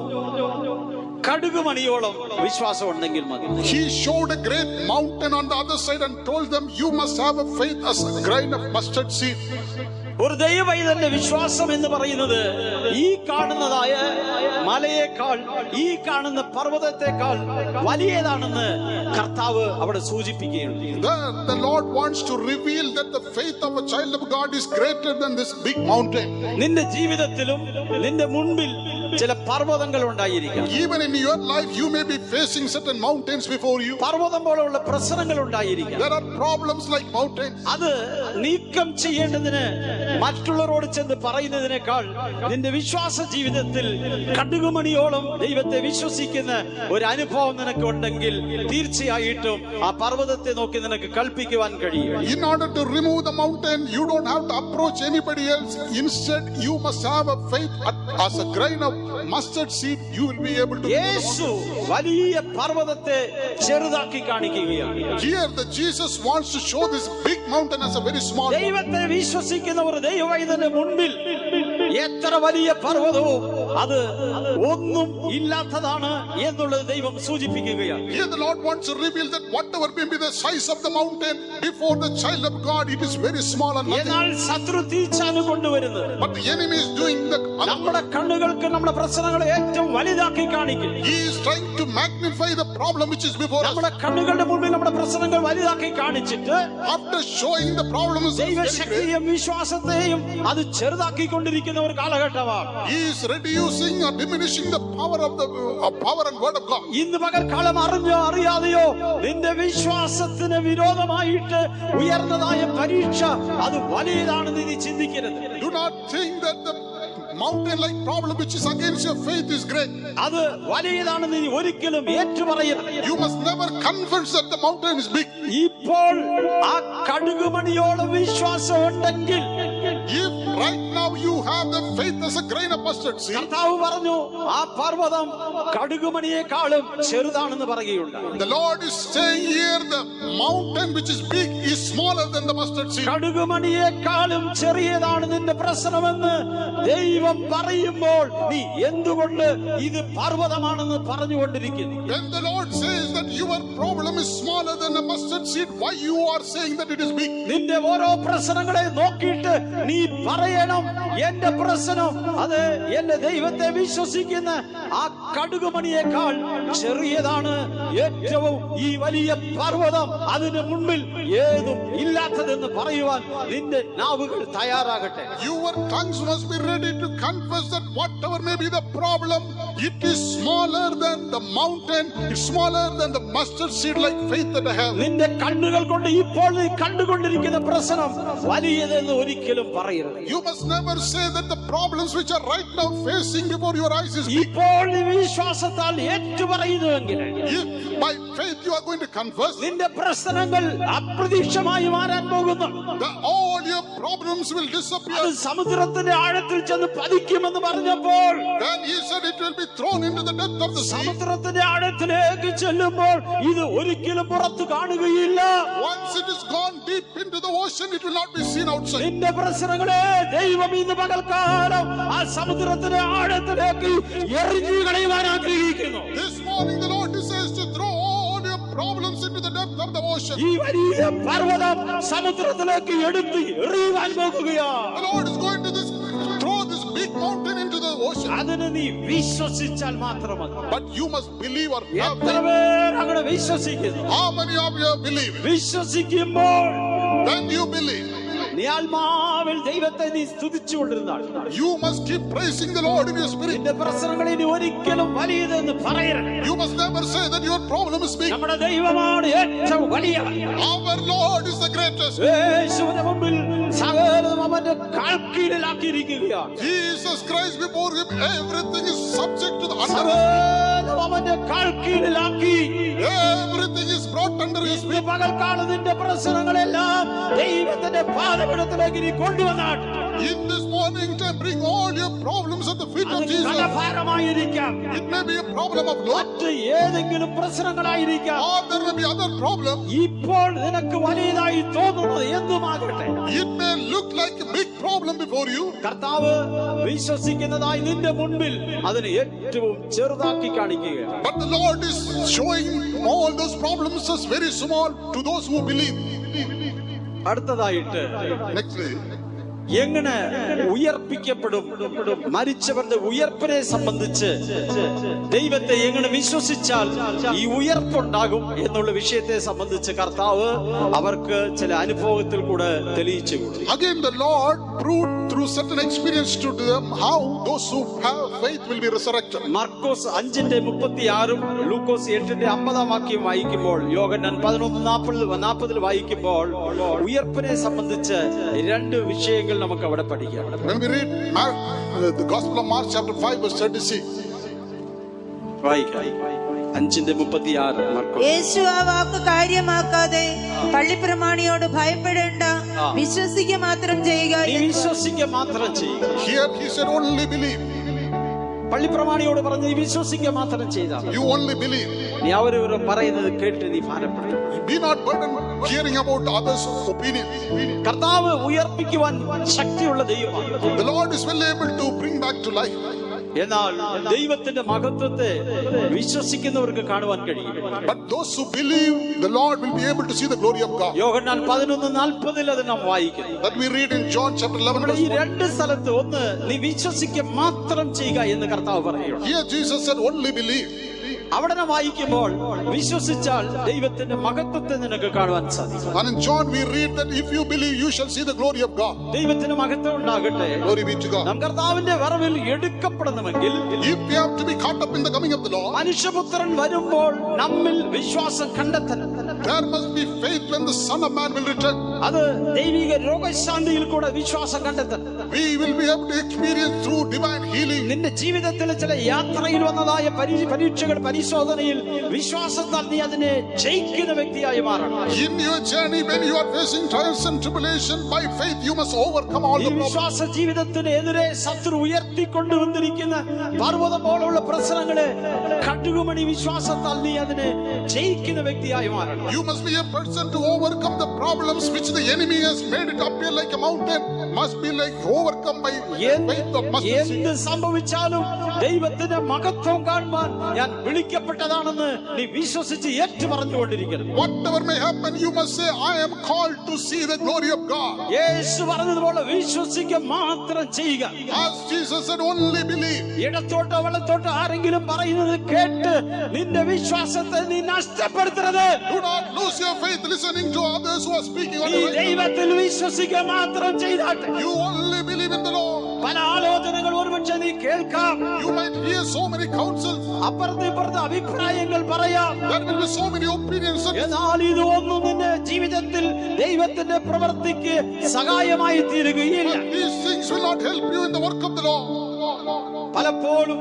[SPEAKER 1] കടുകുമണിയോളം വിശ്വാസം ഉണ്ടെങ്കിൽ മതി.
[SPEAKER 2] He showed a great mountain on the other side and told them, you must have a faith as a grain of mustard seed.
[SPEAKER 1] ഒരു ദൈവവൈതന്റെ വിശ്വാസം എന്ന് പറയുന്നത് ഈ കാണുന്നതായ മലയേക്കാൾ, ഈ കാണുന്ന പർവ്വതത്തെക്കാൾ വലിയതാണെന്ന് കർത്താവ് അവിടെ സൂചിപ്പിക്കുകയുണ്ട്.
[SPEAKER 2] The Lord wants to reveal that the faith of a child of God is greater than this big mountain.
[SPEAKER 1] നിന്റെ ജീവിതത്തിലും നിന്റെ മുൻപിൽ ചില പർവ്വതങ്ങൾ ഉണ്ടായിരിക്കാം.
[SPEAKER 2] Even in your life you may be facing certain mountains before you.
[SPEAKER 1] പർവ്വതം പോലെയുള്ള പ്രശ്നങ്ങൾ ഉണ്ടായിരിക്കാം.
[SPEAKER 2] There are problems like mountains.
[SPEAKER 1] അത് നീക്കം ചെയ്യേണ്ടതിന് മറ്റുള്ളവരോട് ചെന്ന് പറയുന്നതിനേക്കാൾ നിന്റെ വിശ്വാസ ജീവിതത്തിൽ കടുകുമണിയോളം ദൈവത്തെ വിശ്വസിക്കുന്ന ഒരു അനുഭവം നിനക്ക് ഉണ്ടെങ്കിൽ തീർച്ചയായിട്ടും ആ പർവ്വതത്തെ നോക്കി നിനക്ക് കൽപ്പിക്കുവാൻ കഴിയും.
[SPEAKER 2] In order to remove the mountain, you don't have to approach anybody else. Instead, you must have a faith as a grain of mustard seed. You will be able to.
[SPEAKER 1] യേശു വലിയ പർവ്വതത്തെ ചെറുതാക്കി കാണിക്കുകയാണ്.
[SPEAKER 2] Here, the Jesus wants to show this big mountain as a very small.
[SPEAKER 1] ദൈവത്തെ വിശ്വസിക്കുന്നവർ ദൈവവൈതന്റെ മുൻപിൽ എത്ര വലിയ പർവ്വതവും അത് ഒന്നും ഇല്ലാത്തതാണ് എന്നുള്ളത് ദൈവം സൂചിപ്പിക്കുകയാണ്.
[SPEAKER 2] Here the Lord wants to reveal that whatever may be the size of the mountain before the child of God, it is very small and nothing.
[SPEAKER 1] എന്നാൽ ശത്രു തീച്ചാണ് കൊണ്ടുവരുന്നത്.
[SPEAKER 2] But the enemy is doing the.
[SPEAKER 1] നമ്മുടെ കണ്ണുകൾക്ക് നമ്മുടെ പ്രശ്നങ്ങളെ ഏറ്റവും വലുതാക്കി കാണിക്കും.
[SPEAKER 2] He is trying to magnify the problem which is before us.
[SPEAKER 1] നമ്മുടെ കണ്ണുകളുടെ മുമ്പിൽ നമ്മുടെ പ്രശ്നങ്ങൾ വലുതാക്കി കാണിച്ചിട്ട്
[SPEAKER 2] After showing the problems,
[SPEAKER 1] ദൈവശക്തിയും വിശ്വാസത്തെയും അത് ചെറുതാക്കിക്കൊണ്ടിരിക്കുന്ന ഒരു കാലഘട്ടമാണ്.
[SPEAKER 2] he is reducing or diminishing the power of the power and word of God.
[SPEAKER 1] ഇന്ന് പകൽക്കാലം അറിഞ്ഞോ അറിയാതെയോ നിന്റെ വിശ്വാസത്തിന് വിരോധമായിട്ട് ഉയർന്നതായ പരീക്ഷ അത് വലിയതാണെന്ന് നീ ചിന്തിക്കരുത്.
[SPEAKER 2] Do not think that the mountain like problem which is against your faith is great.
[SPEAKER 1] അത് വലിയതാണെന്ന് നീ ഒരിക്കലും ഏറ്റുപറയരുത്.
[SPEAKER 2] You must never confess that the mountain is big.
[SPEAKER 1] ഇപ്പോൾ ആ കടുകുമണിയോളം വിശ്വാസം ഉണ്ടെങ്കിൽ,
[SPEAKER 2] If right now you have the faith as a grain of mustard seed,
[SPEAKER 1] കർത്താവ് പറഞ്ഞു ആ പർവ്വതം കടുകുമണിയേക്കാളും ചെറുതാണെന്ന് പറയുകയുണ്ടായി.
[SPEAKER 2] the Lord is saying here the mountain which is big is smaller than the mustard seed.
[SPEAKER 1] കടുകുമണിയേക്കാളും ചെറിയതാണ് നിന്റെ പ്രശ്നമെന്ന് ദൈവം പറയുമ്പോൾ നീ എന്തുകൊണ്ട് ഇത് പർവ്വതമാണെന്ന് പറഞ്ഞുകൊണ്ടിരിക്കുന്നു?
[SPEAKER 2] When the Lord says that your problem is smaller than a mustard seed, why you are saying that it is big?
[SPEAKER 1] നിന്റെ ഓരോ പ്രശ്നങ്ങളെ നോക്കിയിട്ട് നീ പറയണം, എന്റെ പ്രശ്നം അത് എന്റെ ദൈവത്തെ വിശ്വസിക്കുന്ന ആ കടുകുമണിയേക്കാൾ ചെറിയതാണ്. ഏറ്റവും ഈ വലിയ പർവ്വതം അതിന് മുൻപിൽ ഏതും ഇല്ലാത്തതെന്ന് പറയുവാൻ നിന്റെ നാവുകൾ തയ്യാറാകട്ടെ.
[SPEAKER 2] Your tongues must be ready to confess that whatever may be the problem, it is smaller than the mountain, it's smaller than the mustard seed like faith that I have.
[SPEAKER 1] നിന്റെ കണ്ണുകൾ കൊണ്ട് ഇപ്പോൾ നീ കണ്ടുകൊണ്ടിരിക്കുന്ന പ്രശ്നം വലിയതെന്ന് ഒരിക്കലും പറയരുത്.
[SPEAKER 2] You must never say that the problems which are right now facing before your eyes is big.
[SPEAKER 1] ഇപ്പോൾ നീ വിശ്വാസത്താൽ ഏറ്റുപറയുന്നുവെങ്കിൽ,
[SPEAKER 2] If by faith you are going to confess,
[SPEAKER 1] നിന്റെ പ്രശ്നങ്ങൾ അപ്രതീക്ഷമായി മാറാൻ പോകുന്നു.
[SPEAKER 2] that all your problems will disappear.
[SPEAKER 1] അത് സമുദ്രത്തിന്റെ ആഴത്തിൽ ചെന്ന് പതിക്കുമെന്ന് പറഞ്ഞപ്പോൾ,
[SPEAKER 2] Then he said it will be thrown into the depth of the sea.
[SPEAKER 1] സമുദ്രത്തിന്റെ ആഴത്തിലേക്ക് ചെല്ലുമ്പോൾ ഇത് ഒരിക്കലും പുറത്ത് കാണുകയില്ല.
[SPEAKER 2] Once it is gone deep into the ocean, it will not be seen outside.
[SPEAKER 1] നിന്റെ പ്രശ്നങ്ങളെ ദൈവം ഇന്ന് പകൽക്കാലം ആ സമുദ്രത്തിന്റെ ആഴത്തിലേക്ക് എറിഞ്ഞു കളയുവാൻ ആഗ്രഹിക്കുന്നു.
[SPEAKER 2] This morning the Lord desires to throw all your problems into the depth of the ocean.
[SPEAKER 1] ഈ വലിയ പർവ്വതം സമുദ്രത്തിലേക്ക് എടുത്ത് എറിയുവാൻ പോകുകയാണ്.
[SPEAKER 2] The Lord is going to throw this big mountain into the ocean.
[SPEAKER 1] അതിന് നീ വിശ്വസിച്ചാൽ മാത്രം മതി.
[SPEAKER 2] But you must believe or have
[SPEAKER 1] എത്ര
[SPEAKER 2] faith.
[SPEAKER 1] പേർ അങ്ങനെ വിശ്വസിക്കുന്നു?
[SPEAKER 2] How many of you believe?
[SPEAKER 1] വിശ്വസിക്കുമ്പോൾ
[SPEAKER 2] When you believe,
[SPEAKER 1] നീ ആത്മാവിൽ ദൈവത്തെ നീ സ്തുതിച്ചുകൊണ്ടിരുന്നാൽ
[SPEAKER 2] you must keep praising the Lord in your spirit.
[SPEAKER 1] നിന്റെ പ്രശ്നങ്ങൾ ഇനി ഒരിക്കലും വലിയതെന്ന് പറയരുത്.
[SPEAKER 2] You must never say that your problem is big.
[SPEAKER 1] നമ്മുടെ ദൈവമാണ് ഏറ്റവും വലിയവൻ.
[SPEAKER 2] Our Lord is the greatest.
[SPEAKER 1] യേശുവിന്റെ മുമ്പിൽ സകലതും അവന്റെ കാൽക്കീഴിലാക്കിയിരിക്കുകയാണ്.
[SPEAKER 2] Jesus Christ, before him everything is subject to the under.
[SPEAKER 1] സകലതും അവന്റെ കാൽക്കീഴിലാക്കി
[SPEAKER 2] Everything is brought under his
[SPEAKER 1] ഇന്ന്
[SPEAKER 2] feet.
[SPEAKER 1] പകൽക്കാലം നിന്റെ പ്രശ്നങ്ങളെല്ലാം ദൈവത്തിന്റെ പാദപീഠത്തിലേക്ക് നീ കൊണ്ടുവന്നാൽ
[SPEAKER 2] In this morning time, bring all your problems at the feet of
[SPEAKER 1] അത്
[SPEAKER 2] Jesus.
[SPEAKER 1] കടഭാരമായിരിക്കാം,
[SPEAKER 2] It may be a problem of load,
[SPEAKER 1] മറ്റ് ഏതെങ്കിലും പ്രശ്നങ്ങളായിരിക്കാം.
[SPEAKER 2] or there may be other problem.
[SPEAKER 1] ഇപ്പോൾ നിനക്ക് വലിയതായി തോന്നുന്നത് എന്തുമാകട്ടെ,
[SPEAKER 2] It may look like a big problem before you.
[SPEAKER 1] കർത്താവ് വിശ്വസിക്കുന്നതായി നിന്റെ മുൻപിൽ അതിനെ ഏറ്റവും ചെറുതാക്കി കാണിക്കുകയാണ്.
[SPEAKER 2] But the Lord is showing all those problems as very small to those who believe.
[SPEAKER 1] അടുത്തതായിട്ട്
[SPEAKER 2] Nextly,
[SPEAKER 1] എങ്ങനെ ഉയർപ്പിക്കപ്പെടും, മരിച്ചവരുടെ ഉയർപ്പിനെ സംബന്ധിച്ച് ദൈവത്തെ എങ്ങനെ വിശ്വസിച്ചാൽ ഈ ഉയർപ്പുണ്ടാകും എന്നുള്ള വിഷയത്തെ സംബന്ധിച്ച് കർത്താവ് അവർക്ക് ചില അനുഭവത്തിൽ കൂടെ തെളിയിച്ചു കൊടുത്തു.
[SPEAKER 2] again the Lord proved through certain experience to them how those who have faith will be resurrected.
[SPEAKER 1] മർക്കോസ് 5:36 ലൂക്കോസ് 8:50 വാക്യം വായിക്കുമ്പോൾ, യോഹന്നാൻ 11:40 വായിക്കുമ്പോൾ ഉയർപ്പിനെ സംബന്ധിച്ച് രണ്ട് വിഷയങ്ങൾ നമുക്ക് അവിടെ പഠിക്കാം.
[SPEAKER 2] When we read the Gospel of Mark chapter 5 verse 36,
[SPEAKER 1] വായിക്കാം. 5:36 മർക്കോസ്.
[SPEAKER 3] യേശു ആ വാക്ക് കാര്യമാക്കാതെ പള്ളിപ്രമാണിയോട് ഭയപ്പെടേണ്ട, വിശ്വസിക്കുക മാത്രം ചെയ്യുക.
[SPEAKER 1] നീ വിശ്വസിക്കുക മാത്രം ചെയ്യുക.
[SPEAKER 2] here he said only believe.
[SPEAKER 1] പള്ളിപ്രമാണിയോട് പറഞ്ഞ് നീ വിശ്വസിക്കുക മാത്രം ചെയ്താൽ
[SPEAKER 2] You only believe.
[SPEAKER 1] നീ അവരവർ പറയുന്നത് കേട്ട് നീ ഭാരപ്പെടും.
[SPEAKER 2] Be not burdened hearing about others' opinions.
[SPEAKER 1] കർത്താവ് ഉയർപ്പിക്കുവാൻ ശക്തിയുള്ള ദൈവമാണ്.
[SPEAKER 2] The Lord is well able to bring back to life.
[SPEAKER 1] എന്നാൽ ദൈവത്തിന്റെ മഹത്വത്തെ വിശ്വസിക്കുന്നവർക്ക് കാണുവാൻ കഴിയും.
[SPEAKER 2] But those who believe, the Lord will be able to see the glory of God.
[SPEAKER 1] യോഹന്നാൻ 11:40 അത് നാം വായിക്കുന്നു.
[SPEAKER 2] That we read in John chapter 11
[SPEAKER 1] നമ്മുടെ
[SPEAKER 2] verse
[SPEAKER 1] ഈ
[SPEAKER 2] 1.
[SPEAKER 1] രണ്ട് സ്ഥലത്ത് ഒന്ന് നീ വിശ്വസിക്കുക മാത്രം ചെയ്യുക എന്ന് കർത്താവ് പറയുന്നു.
[SPEAKER 2] Here Jesus said only believe.
[SPEAKER 1] അവിടെ നാം വായിക്കുമ്പോൾ വിശ്വസിച്ചാൽ ദൈവത്തിന്റെ മഹത്വത്തെ നിനക്ക് കാണുവാൻ സാധിക്കും.
[SPEAKER 2] And in John we read that if you believe, you shall see the glory of God.
[SPEAKER 1] ദൈവത്തിന് മഹത്വം ഉണ്ടാകട്ടെ.
[SPEAKER 2] Glory be to God.
[SPEAKER 1] നാം കർത്താവിന്റെ വരവിൽ എടുക്കപ്പെടണമെങ്കിൽ
[SPEAKER 2] If we have to be caught up in the coming of the Lord,
[SPEAKER 1] മനുഷ്യപുത്രൻ വരുമ്പോൾ നമ്മിൽ വിശ്വാസം കണ്ടെത്തണം.
[SPEAKER 2] there must be faith when the Son of Man will return.
[SPEAKER 1] അത് ദൈവിക രോഗശാന്തിയിൽ കൂടെ വിശ്വാസം കണ്ടെത്തണം.
[SPEAKER 2] We will be able to experience through divine healing.
[SPEAKER 1] നിന്റെ ജീവിതത്തിലെ ചില യാത്രയിൽ വന്നതായ പരീക്ഷകൾ, പരിശോധനയിൽ വിശ്വാസത്താൽ നീ അതിനെ ജയിക്കുന്ന വ്യക്തിയായി മാറണം.
[SPEAKER 2] In your journey, when you are facing trials and tribulation, by faith you must overcome all
[SPEAKER 1] ഈ
[SPEAKER 2] the problems.
[SPEAKER 1] വിശ്വാസ ജീവിതത്തിന് എതിരെ ശത്രു ഉയർത്തിക്കൊണ്ടുവന്നിരിക്കുന്ന പർവ്വതം പോലുള്ള പ്രശ്നങ്ങളെ കടുകുമണി വിശ്വാസത്താൽ നീ അതിനെ ജയിക്കുന്ന വ്യക്തിയായി മാറണം.
[SPEAKER 2] You must be a person to overcome the problems which the enemy has made it appear like a mountain. Must be like overcome by faith of mustard seed.
[SPEAKER 1] എന്ത് സംഭവിച്ചാലും ദൈവത്തിന്റെ മഹത്വം കാണുവാൻ ഞാൻ വിളിക്കപ്പെട്ടതാണെന്ന് നീ വിശ്വസിച്ച് ഏറ്റു പറഞ്ഞുകൊണ്ടിരിക്കണം.
[SPEAKER 2] Whatever may happen, you must say, I am called to see the glory of God.
[SPEAKER 1] യേശു പറഞ്ഞതുപോലെ വിശ്വസിക്കുക മാത്രം ചെയ്യുക.
[SPEAKER 2] As Jesus said, only believe.
[SPEAKER 1] ഇടത്തോട്ടോ വലത്തോട്ടോ ആരെങ്കിലും പറയുന്നത് കേട്ട് നിന്റെ വിശ്വാസത്തെ നീ നഷ്ടപ്പെടുത്തരുത്.
[SPEAKER 2] Do not lose your faith listening to others who are speaking on
[SPEAKER 1] ഈ
[SPEAKER 2] the way.
[SPEAKER 1] ദൈവത്തിൽ വിശ്വസിക്കുക മാത്രം ചെയ്താട്ടെ.
[SPEAKER 2] You only believe in the Lord.
[SPEAKER 1] പല ആലോചനകൾ ഒരുപക്ഷെ നീ കേൾക്കാം,
[SPEAKER 2] You might hear so many counsels.
[SPEAKER 1] അപ്പുറത്ത് ഇപ്പുറത്ത് അഭിപ്രായങ്ങൾ പറയാം.
[SPEAKER 2] There will be so many opinions.
[SPEAKER 1] എന്നാൽ ഇതൊന്നും നിന്റെ ജീവിതത്തിൽ ദൈവത്തിന്റെ പ്രവൃത്തിക്ക് സഹായമായി തീരുകയില്ല.
[SPEAKER 2] But these things will not help you in the work of the Lord.
[SPEAKER 1] പലപ്പോഴും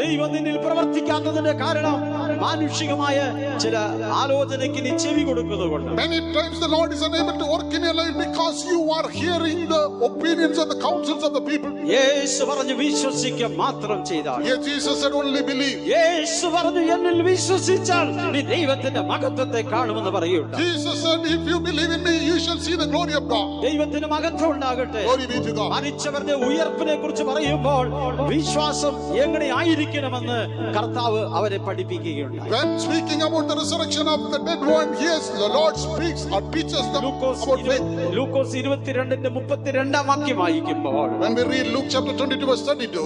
[SPEAKER 1] ദൈവം നിന്നിൽ പ്രവർത്തിക്കാത്തതിന്റെ കാരണം മാനുഷികമായ ചില ആലോചനയ്ക്ക് നീ ചെവി കൊടുക്കുന്നതുകൊണ്ട്
[SPEAKER 2] Many times the Lord is unable to work in your life because you are hearing the opinions and the counsels of the people.
[SPEAKER 1] യേശു പറഞ്ഞു വിശ്വസിക്കുക മാത്രം ചെയ്താൽ.
[SPEAKER 2] Yes, Jesus said only believe.
[SPEAKER 1] യേശു പറഞ്ഞു എന്നിൽ വിശ്വസിച്ചാൽ നീ ദൈവത്തിന്റെ മഹത്വത്തെ കാണുമെന്ന് പറയുക.
[SPEAKER 2] Jesus said if you believe in me you shall see the glory of God.
[SPEAKER 1] ദൈവത്തിന് മഹത്വം ഉണ്ടാകട്ടെ.
[SPEAKER 2] Glory be to God.
[SPEAKER 1] മരിച്ചവരുടെ ഉയർപ്പിനെ കുറിച്ച് പറയുമ്പോൾ വിശ്വാസം എങ്ങനെ ആയിരിക്കണമെന്ന് കർത്താവ് അവരെ പഠിപ്പിക്കുകയുണ്ടായി.
[SPEAKER 2] When speaking about the resurrection of the dead one, yes, the Lord speaks or teaches them about faith.
[SPEAKER 1] ലൂക്കോസ് 22:32 വാക്യം വായിക്കുമ്പോൾ
[SPEAKER 2] When we read Luke chapter 22 verse 32,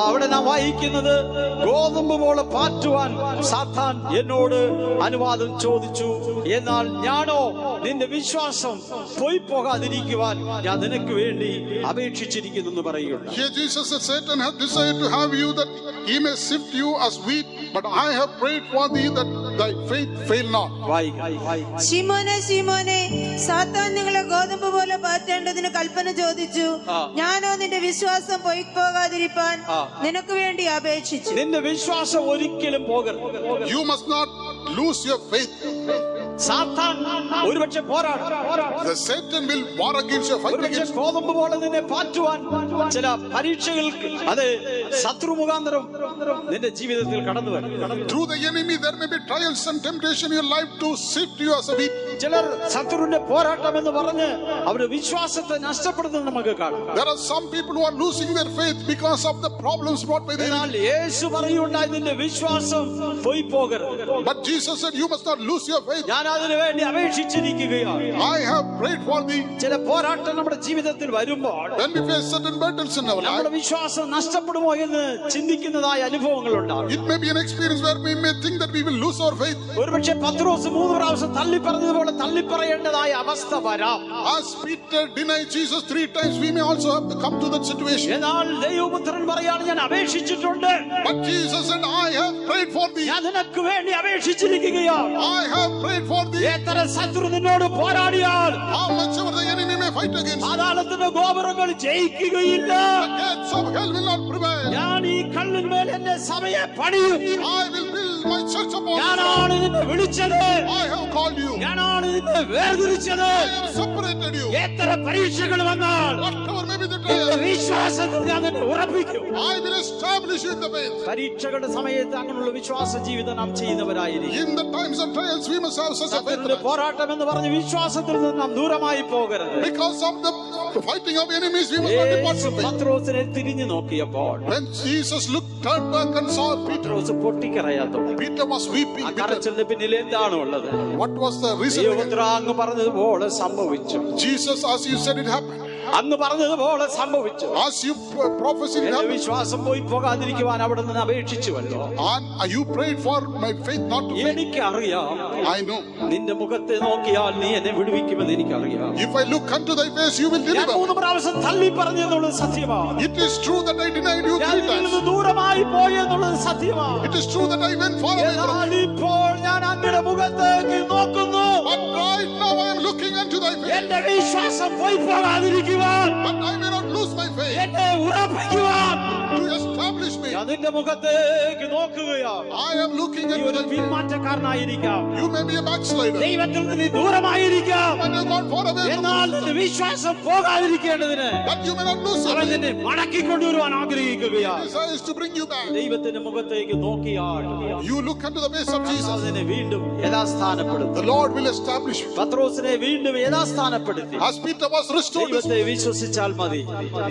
[SPEAKER 1] അവിടെ നാം വായിക്കുന്നത് ഗോതമ്പ് പോലെ പാറ്റുവാൻ സാത്താൻ എന്നോട് അനുവാദം ചോദിച്ചു, എന്നാൽ ഞാനോ നിന്റെ വിശ്വാസം പോയി പോകാതിരിക്കുവാൻ ഞാൻ നിനക്ക് വേണ്ടി അപേക്ഷിച്ചിരിക്കുന്നു എന്ന് പറയുകയുണ്ട്.
[SPEAKER 2] here Jesus said, Satan hath desired to have you that he may sift you as wheat, but I have prayed for thee that thy faith fail not.
[SPEAKER 3] ശിമോനെ ശിമോനെ, സാത്താൻ നിങ്ങളെ ഗോതമ്പ് പോലെ പാറ്റേണ്ടതിന് കൽപ്പന ചോദിച്ചു, ഞാനോ നിന്റെ വിശ്വാസം പോയി പോകാതിരിപ്പാൻ നിനക്ക് വേണ്ടി അപേക്ഷിച്ചു.
[SPEAKER 1] നിന്റെ വിശ്വാസം ഒരിക്കലും പോകരുത്.
[SPEAKER 2] You must not lose your faith.
[SPEAKER 1] സാത്താൻ ഒരുപക്ഷെ പോരാടും.
[SPEAKER 2] The Satan will war against your fight
[SPEAKER 1] ഒരുപക്ഷെ
[SPEAKER 2] against.
[SPEAKER 1] ഗോതമ്പ് പോലെ നിന്നെ പാറ്റുവാൻ ചില പരീക്ഷകൾക്ക് അത് ശത്രു മുഖാന്തരം നിന്റെ ജീവിതത്തിൽ കടന്നു വരും.
[SPEAKER 2] Through the enemy there may be trials and temptation in your life to sift you as a wheat.
[SPEAKER 1] ചിലർ ശത്രുവിന്റെ പോരാട്ടം എന്ന് പറഞ്ഞ് അവരുടെ വിശ്വാസത്തെ നഷ്ടപ്പെടുന്നത് നമുക്ക് കാണാം.
[SPEAKER 2] There are some people who are losing their faith because of the problems brought by the
[SPEAKER 1] എന്നാൽ
[SPEAKER 2] enemy.
[SPEAKER 1] യേശു പറയുണ്ടായി നിന്റെ വിശ്വാസം പോയി പോകരുത്.
[SPEAKER 2] But Jesus said you must not lose your faith.
[SPEAKER 1] ഞാൻ അതിനു വേണ്ടി അപേക്ഷിച്ചിരിക്കുകയാണ്.
[SPEAKER 2] I have prayed for thee.
[SPEAKER 1] ചില പോരാട്ടം നമ്മുടെ ജീവിതത്തിൽ വരുമ്പോൾ
[SPEAKER 2] When we face certain battles in our
[SPEAKER 1] നമ്മുടെ
[SPEAKER 2] life,
[SPEAKER 1] വിശ്വാസം നഷ്ടപ്പെടുമോ എന്ന് ചിന്തിക്കുന്നതായ അനുഭവങ്ങൾ ഉണ്ടാകും.
[SPEAKER 2] it may be an experience where we may think that we will lose our faith.
[SPEAKER 1] ഒരുപക്ഷെ പത്രോസ് 3 പ്രാവശ്യം തള്ളിപ്പറഞ്ഞതുപോലെ തള്ളിപ്പറയേണ്ടതായ അവസ്ഥ വരാം.
[SPEAKER 2] As Peter denied Jesus 3 times, we may also have to come to that situation.
[SPEAKER 1] എന്നാൽ ദൈവപുത്രൻ പറയാണ്, ഞാൻ അപേക്ഷിച്ചിട്ടുണ്ട്,
[SPEAKER 2] But Jesus said, I have prayed for thee.
[SPEAKER 1] ഞാൻ നിനക്ക് വേണ്ടി അപേക്ഷിച്ചിരിക്കുകയാണ്.
[SPEAKER 2] I have prayed for thee.
[SPEAKER 1] എത്ര ശത്രു നിന്നോട് പോരാടിയാൽ
[SPEAKER 2] How much ever the enemy may fight against you,
[SPEAKER 1] പാതാളത്തിന്റെ ഗോപുരങ്ങൾ ജയിക്കുകയില്ല.
[SPEAKER 2] the gates of hell will not prevail.
[SPEAKER 1] ഞാൻ ഈ കല്ലിന്മേൽ എന്റെ സഭയെ പണിയും.
[SPEAKER 2] I will build my church upon this rock.
[SPEAKER 1] ഞാനാണ് നിന്നെ വിളിച്ചത്,
[SPEAKER 2] I have called you.
[SPEAKER 1] ഞാനാണ് നിന്നെ വേർതിരിച്ചത്.
[SPEAKER 2] I have separated you.
[SPEAKER 1] എത്ര പരീക്ഷകൾ വന്നാൽ
[SPEAKER 2] Whatever may be the
[SPEAKER 1] നിന്റെ
[SPEAKER 2] trial,
[SPEAKER 1] വിശ്വാസത്തിൽ ഞാൻ നിന്നെ ഉറപ്പിക്കും.
[SPEAKER 2] I will establish you in the faith.
[SPEAKER 1] പരീക്ഷകളുടെ സമയത്ത് അങ്ങനെയുള്ള വിശ്വാസ ജീവിതം നാം ചെയ്യുന്നവരായിരിക്കും.
[SPEAKER 2] In the times of trials, we must have such a faith.
[SPEAKER 1] ശത്രുവിന്റെ പോരാട്ടം എന്ന് പറഞ്ഞ് വിശ്വാസത്തിൽ നിന്ന് നാം ദൂരമായി പോകരുത്.
[SPEAKER 2] Because of the fighting of enemies, we must not depart from faith.
[SPEAKER 1] പത്രോസിനെ തിരിഞ്ഞു നോക്കിയപ്പോൾ
[SPEAKER 2] When Jesus turned back and saw Peter,
[SPEAKER 1] പത്രോസ് പൊട്ടിക്കരയാൻ തുടങ്ങി.
[SPEAKER 2] Peter was weeping.
[SPEAKER 1] ആ കരച്ചിലിന്റെ പിന്നിൽ എന്താണ് ഉള്ളത്?
[SPEAKER 2] What was the reason?
[SPEAKER 1] ദൈവപുത്ര അങ്ങ് പറഞ്ഞതുപോലെ സംഭവിച്ചു.
[SPEAKER 2] Jesus, as you said, it happened.
[SPEAKER 1] അങ്ങ് പറഞ്ഞതുപോലെ സംഭവിച്ചു.
[SPEAKER 2] As you prophesied, it
[SPEAKER 1] എന്റെ
[SPEAKER 2] happened.
[SPEAKER 1] വിശ്വാസം പോയി പോകാതിരിക്കുവാൻ അവിടെ നിന്ന് അപേക്ഷിച്ചുവല്ലോ.
[SPEAKER 2] And you prayed for my faith not to fail.
[SPEAKER 1] എനിക്കറിയാം,
[SPEAKER 2] I know.
[SPEAKER 1] നിന്റെ മുഖത്തെ നോക്കിയാൽ നീ എന്നെ വിടുവിക്കുമെന്ന് എനിക്കറിയാം.
[SPEAKER 2] If I look unto thy face, you will
[SPEAKER 1] ഞാൻ
[SPEAKER 2] deliver.
[SPEAKER 1] 3 പ്രാവശ്യം തള്ളി പറഞ്ഞെന്നുള്ളത് സത്യമാണ്.
[SPEAKER 2] It is true that I denied you
[SPEAKER 1] ഞാൻ
[SPEAKER 2] 3
[SPEAKER 1] ഇതിൽ
[SPEAKER 2] times.
[SPEAKER 1] നിന്ന് ദൂരമായി പോയി എന്നുള്ളത് സത്യമാണ്.
[SPEAKER 2] It is true that I went far away from you.
[SPEAKER 1] എന്നാൽ ഇപ്പോൾ ഞാൻ അങ്ങയുടെ മുഖത്തേക്ക് നോക്കുന്നു.
[SPEAKER 2] But right now I am looking unto thy face.
[SPEAKER 1] എന്റെ വിശ്വാസം പോയി പോകാതിരിക്കുവാൻ,
[SPEAKER 2] But I may not lose my faith.
[SPEAKER 1] എന്നെ ഉറപ്പിക്കുവാൻ
[SPEAKER 2] To establish me.
[SPEAKER 1] ഞാൻ നിന്റെ മുഖത്തേക്ക് നോക്കുകയാണ്.
[SPEAKER 2] I am looking
[SPEAKER 1] നീ
[SPEAKER 2] unto
[SPEAKER 1] ഒരു
[SPEAKER 2] thy face.
[SPEAKER 1] പിന്മാറ്റക്കാരനായിരിക്കാം,
[SPEAKER 2] You may be a backslider.
[SPEAKER 1] ദൈവത്തിൽ നിന്ന് നീ ദൂരമായിരിക്കാം.
[SPEAKER 2] But you have gone far away from
[SPEAKER 1] എന്നാൽ
[SPEAKER 2] us.
[SPEAKER 1] നിന്റെ വിശ്വാസം പോകാതിരിക്കേണ്ടതിന്
[SPEAKER 2] But you may not lose your
[SPEAKER 1] അവൻ
[SPEAKER 2] faith.
[SPEAKER 1] നിന്നെ മടക്കിക്കൊണ്ടുവരുവാൻ ആഗ്രഹിക്കുകയാണ്.
[SPEAKER 2] Desires to bring you back.
[SPEAKER 1] ദൈവത്തിന്റെ മുഖത്തേക്ക് നോക്കിയാൽ
[SPEAKER 2] You look unto the face of Jesus.
[SPEAKER 1] അതിനെ വീണ്ടും യഥാസ്ഥാനപ്പെടുത്തും.
[SPEAKER 2] The Lord will establish you.
[SPEAKER 1] പത്രോസിനെ വീണ്ടും യഥാസ്ഥാനപ്പെടുത്തി.
[SPEAKER 2] As Peter was restored,
[SPEAKER 1] ദൈവത്തെ വിശ്വസിച്ചാൽ മതി.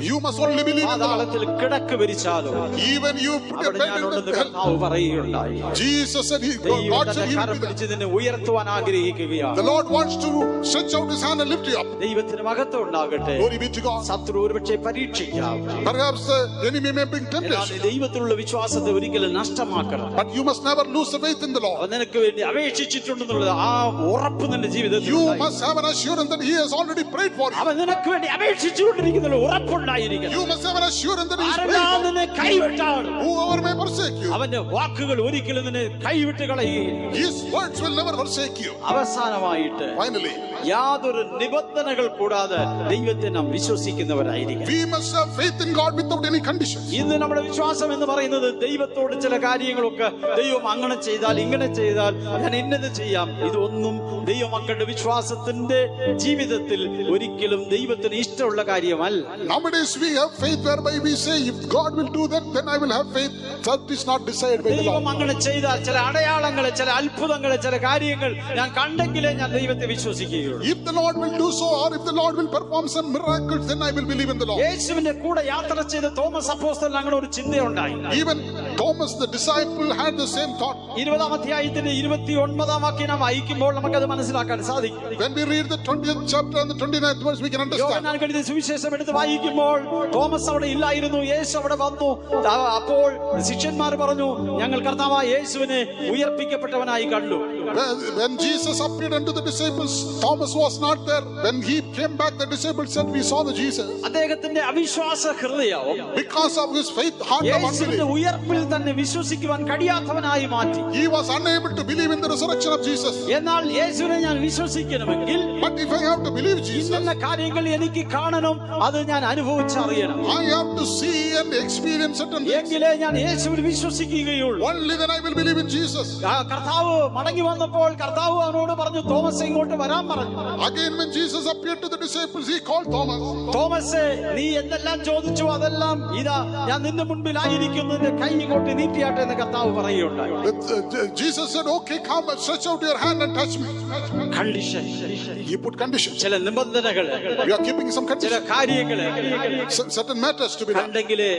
[SPEAKER 2] you must only believe in the Lord.
[SPEAKER 1] പാതാളത്തിൽ കിടക്ക് വിരിച്ചാലോ
[SPEAKER 2] Even you put your
[SPEAKER 1] അവിടെ
[SPEAKER 2] bed in
[SPEAKER 1] ഞാനുണ്ടെന്ന്
[SPEAKER 2] the hell.
[SPEAKER 1] കർത്താവ് പറയുകയുണ്ടായി.
[SPEAKER 2] Jesus said,
[SPEAKER 1] ദൈവം
[SPEAKER 2] God
[SPEAKER 1] തന്റെ
[SPEAKER 2] said he
[SPEAKER 1] കരം
[SPEAKER 2] will be there.
[SPEAKER 1] പിടിച്ച് നിന്നെ ഉയർത്തുവാൻ ആഗ്രഹിക്കുകയാണ്.
[SPEAKER 2] The Lord wants to stretch out his hand and lift you up.
[SPEAKER 1] ദൈവത്തിന് മഹത്വം ഉണ്ടാകട്ടെ.
[SPEAKER 2] Glory be to God.
[SPEAKER 1] ശത്രു ഒരുപക്ഷെ പരീക്ഷിക്കാം,
[SPEAKER 2] Perhaps the enemy may bring
[SPEAKER 1] എന്നാൽ
[SPEAKER 2] temptation,
[SPEAKER 1] നീ ദൈവത്തിലുള്ള വിശ്വാസത്തെ ഒരിക്കലും നഷ്ടമാക്കണം.
[SPEAKER 2] but you must never lose the faith in the Lord.
[SPEAKER 1] അവൻ നിനക്ക് വേണ്ടി അപേക്ഷിച്ചിട്ടുണ്ടെന്നുള്ളത് ആ ഉറപ്പ് നിന്റെ ജീവിതത്തിൽ
[SPEAKER 2] You
[SPEAKER 1] ഉണ്ടായിരിക്കണം.
[SPEAKER 2] must have an assurance that he has already prayed for you.
[SPEAKER 1] അവൻ നിനക്ക് വേണ്ടി അപേക്ഷിച്ചുകൊണ്ടിരിക്കുന്ന ഉറപ്പുണ്ടായിരിക്കണം.
[SPEAKER 2] You must have an assurance that he is praying
[SPEAKER 1] ആരെല്ലാം
[SPEAKER 2] for you.
[SPEAKER 1] നിന്നെ കൈവിട്ടാൽ
[SPEAKER 2] whoever may forsake you,
[SPEAKER 1] അവന്റെ വാക്കുകൾ ഒരിക്കലും നിന്നെ കൈവിട്ട് കളയുകയില്ല.
[SPEAKER 2] his words will never forsake you.
[SPEAKER 1] അവസാനമായിട്ട്
[SPEAKER 2] Finally,
[SPEAKER 1] യാതൊരു നിബന്ധനകൾ കൂടാതെ ദൈവത്തെ നാം വിശ്വസിക്കുന്നവരായിരിക്കും.
[SPEAKER 2] we must have faith in God without any conditions.
[SPEAKER 1] ഇന്ന് നമ്മുടെ വിശ്വാസം എന്ന് പറയുന്നത് ദൈവത്തോട് ചില കാര്യങ്ങളൊക്കെ ദൈവം അങ്ങനെ ചെയ്താൽ ഇങ്ങനെ ചെയ്താൽ ഞാൻ ഇന്നത് ചെയ്യാം, ഇതൊന്നും ദൈവമക്കളുടെ വിശ്വാസത്തിന്റെ ജീവിതത്തിൽ ഒരിക്കലും ദൈവത്തിന് ഇഷ്ടമുള്ള കാര്യമല്ല.
[SPEAKER 2] Nowadays we have faith whereby we say, if God will do that, then I will have faith. That is not decided by the
[SPEAKER 1] ദൈവം
[SPEAKER 2] Lord.
[SPEAKER 1] അങ്ങനെ ചെയ്താൽ ചില അടയാളങ്ങളെ, ചില അത്ഭുതങ്ങളെ, ചില കാര്യങ്ങൾ ഞാൻ കണ്ടെങ്കിലേ ഞാൻ ദൈവത്തെ വിശ്വസിക്കുകയുള്ളൂ.
[SPEAKER 2] If the Lord will do so, or if the Lord will perform some miracles, then I will believe in the Lord.
[SPEAKER 1] യേശുവിന്റെ കൂടെ യാത്ര ചെയ്ത തോമസ് അപ്പോസ്തലൻ അങ്ങനെ ഒരു ചിന്തയുണ്ടായി.
[SPEAKER 2] Even Thomas the disciple had the same thought.
[SPEAKER 1] 20-ാം അധ്യായത്തിന്റെ 29-ാം വാക്യം നാം വായിക്കുമ്പോൾ നമുക്കത് മനസ്സിലാക്കാൻ സാധിക്കും.
[SPEAKER 2] When we read the 20th chapter and the 29th verse, we can understand.
[SPEAKER 1] യോഹന്നാൻ എഴുതിയ സുവിശേഷം എടുത്ത് വായിക്കുമ്പോൾ തോമസ് അവിടെ ഇല്ലായിരുന്നു, യേശു അവിടെ വന്നു. അപ്പോൾ ശിഷ്യന്മാർ പറഞ്ഞു, ഞങ്ങൾ കർത്താവായ യേശുവിനെ ഉയർപ്പിക്കപ്പെട്ടവനായി കണ്ടു.
[SPEAKER 2] When Jesus appeared unto the disciples, Thomas was not there. When he came back, the disciples said, we saw the Jesus.
[SPEAKER 1] അദ്ദേഹത്തിന്റെ അവിശ്വാസ ഹൃദയവും
[SPEAKER 2] Because of his faith, heart of
[SPEAKER 1] യേശുവിന്റെ
[SPEAKER 2] unbelief,
[SPEAKER 1] ഉയർപ്പിൽ തന്നെ വിശ്വസിക്കുവാൻ കഴിയാത്തവനായി മാറ്റി.
[SPEAKER 2] he was unable to believe in the resurrection of Jesus.
[SPEAKER 1] എന്നാൽ യേശുവിനെ ഞാൻ വിശ്വസിക്കണമെങ്കിൽ
[SPEAKER 2] But if I have to believe Jesus,
[SPEAKER 1] ഇന്ന കാര്യങ്ങൾ എനിക്ക് കാണണം, അത് ഞാൻ അനുഭവിച്ചറിയണം.
[SPEAKER 2] I have to see and experience it, and
[SPEAKER 1] എങ്കിലേ ഞാൻ യേശുവിൽ വിശ്വസിക്കുകയുള്ളൂ.
[SPEAKER 2] only then I will believe in Jesus.
[SPEAKER 1] കർത്താവ് മടങ്ങി വന്നപ്പോൾ കർത്താവ് അവനോട് പറഞ്ഞു, തോമസ് ഇങ്ങോട്ട് വരാൻ പറഞ്ഞു.
[SPEAKER 2] Again, when Jesus appeared to the disciples, he called Thomas.
[SPEAKER 1] Thomas, നീ എന്തെല്ലാം ചോദിച്ചു അതെല്ലാം ഇതാ ഞാൻ നിന്റെ മുൻപിലായിരിക്കുന്നു, നിന്റെ കൈ ഇങ്ങോട്ട് നീട്ടിയാട്ടെ എന്ന് കർത്താവ് പറയുകയുണ്ടായി.
[SPEAKER 2] Jesus said, okay, come and stretch out your hand and touch me.
[SPEAKER 1] Condition,
[SPEAKER 2] He put conditions.
[SPEAKER 1] ചില നിബന്ധനകൾ,
[SPEAKER 2] We are keeping some
[SPEAKER 1] ചില
[SPEAKER 2] conditions.
[SPEAKER 1] കാര്യങ്ങള്
[SPEAKER 2] Certain matters to be done.
[SPEAKER 1] കണ്ടെങ്കിലേ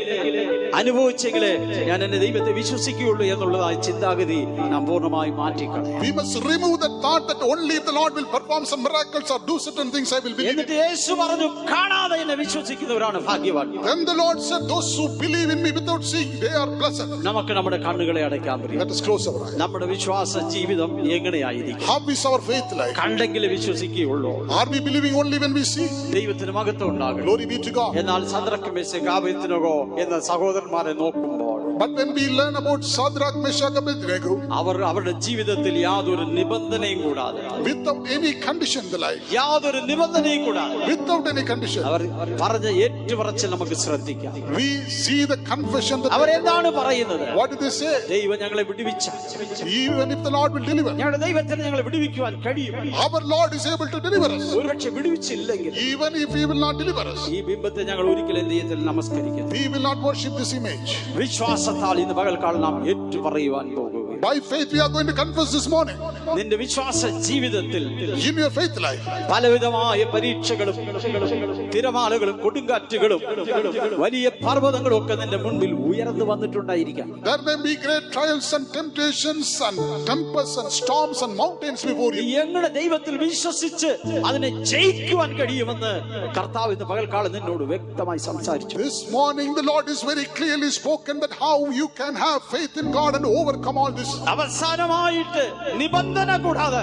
[SPEAKER 1] അനുഭവിച്ചെങ്കിലേ ഞാൻ എന്റെ ദൈവത്തെ വിശ്വസിക്കുകയുള്ളൂ എന്നുള്ളതായ ചിന്താഗതി നാം പൂർണ്ണമായി മാറ്റിക്കളയാം.
[SPEAKER 2] We must remove that thought that only if the Lord will perform some miracles or do certain things, I will believe.
[SPEAKER 1] എന്നിട്ട് യേശു പറഞ്ഞു, കാണാതെ എന്നെ വിശ്വസിക്കുന്നവരാണ് ഭാഗ്യവാൻ.
[SPEAKER 2] Then the Lord said, those who believe in me without seeing, they are blessed.
[SPEAKER 1] നമുക്ക് നമ്മുടെ കണ്ണുകളെ അടയ്ക്കാൻ പറ്റും.
[SPEAKER 2] Let us close our eyes.
[SPEAKER 1] നമ്മുടെ വിശ്വാസ ജീവിതം എങ്ങനെയായിരിക്കും?
[SPEAKER 2] How is our faith like?
[SPEAKER 1] കണ്ടെങ്കിലേ വിശ്വസിക്കുകയുള്ളൂ.
[SPEAKER 2] Are we believing only when we see?
[SPEAKER 1] ദൈവത്തിന് മഹത്വം ഉണ്ടാകണം.
[SPEAKER 2] Glory be to God.
[SPEAKER 1] എന്നാൽ സദ്രക്കും മെശക്കാബേദ്നേഗോ എന്ന സഹോദരന്മാരെ നോക്കുമ്പോൾ
[SPEAKER 2] But when we learn about Shadrach, Meshach, Abednego,
[SPEAKER 1] അവർ അവരുടെ ജീവിതത്തിൽ യാതൊരു നിബന്ധനയും കൂടാതെ,
[SPEAKER 2] without any condition in the life,
[SPEAKER 1] യാതൊരു നിബന്ധനയും കൂടാതെ
[SPEAKER 2] without any condition,
[SPEAKER 1] അവർ പറഞ്ഞ ഏറ്റുപറച്ചിൽ നമുക്ക് ശ്രദ്ധിക്കാം.
[SPEAKER 2] we see the confession that
[SPEAKER 1] അവരെന്താണ് പറയുന്നത്?
[SPEAKER 2] what did they say?
[SPEAKER 1] ദൈവം ഞങ്ങളെ വിടുവിച്ച,
[SPEAKER 2] Even if the Lord will deliver,
[SPEAKER 1] ഞങ്ങളുടെ ദൈവത്തിന് ഞങ്ങളെ വിടുവിക്കുവാൻ കഴിയും.
[SPEAKER 2] our Lord is able to deliver us.
[SPEAKER 1] ഒരുപക്ഷെ വിടുവിച്ചില്ലെങ്കിൽ
[SPEAKER 2] Even if He will not deliver us,
[SPEAKER 1] ഈ ബിംബത്തെ ഞങ്ങൾ ഒരിക്കലും ദൈവത്തിൽ നമസ്കരിക്കുന്നു.
[SPEAKER 2] we will not worship this image.
[SPEAKER 1] വിശ്വാസത്താൽ ഇന്ന് പകൽക്കാലം നാം ഏറ്റുപറയുവാൻ പോകുക.
[SPEAKER 2] By faith, we are going to confess this morning.
[SPEAKER 1] നിന്റെ വിശ്വാസ ജീവിതത്തിൽ
[SPEAKER 2] In your faith life,
[SPEAKER 1] പലവിധമായ പരീക്ഷകളും തിരമാലകളും കൊടുങ്കാറ്റുകളും വലിയ പർവ്വതങ്ങളും ഒക്കെ നിന്റെ മുൻപിൽ ഉയർന്നു വന്നിട്ടുണ്ടായിരിക്കാം.
[SPEAKER 2] there may be great trials and temptations and tempests and storms and mountains before
[SPEAKER 1] നീ
[SPEAKER 2] you.
[SPEAKER 1] എങ്ങനെ ദൈവത്തിൽ വിശ്വസിച്ച് അതിനെ ജയിക്കുവാൻ കഴിയുമെന്ന് കർത്താവ് ഇന്ന് പകൽക്കാലം നിന്നോട് വ്യക്തമായി സംസാരിച്ചു.
[SPEAKER 2] This morning, the Lord is very clearly spoken that how you can have faith in God and overcome all this.
[SPEAKER 1] അവസാനമായിട്ട് നിബന്ധന കൂടാതെ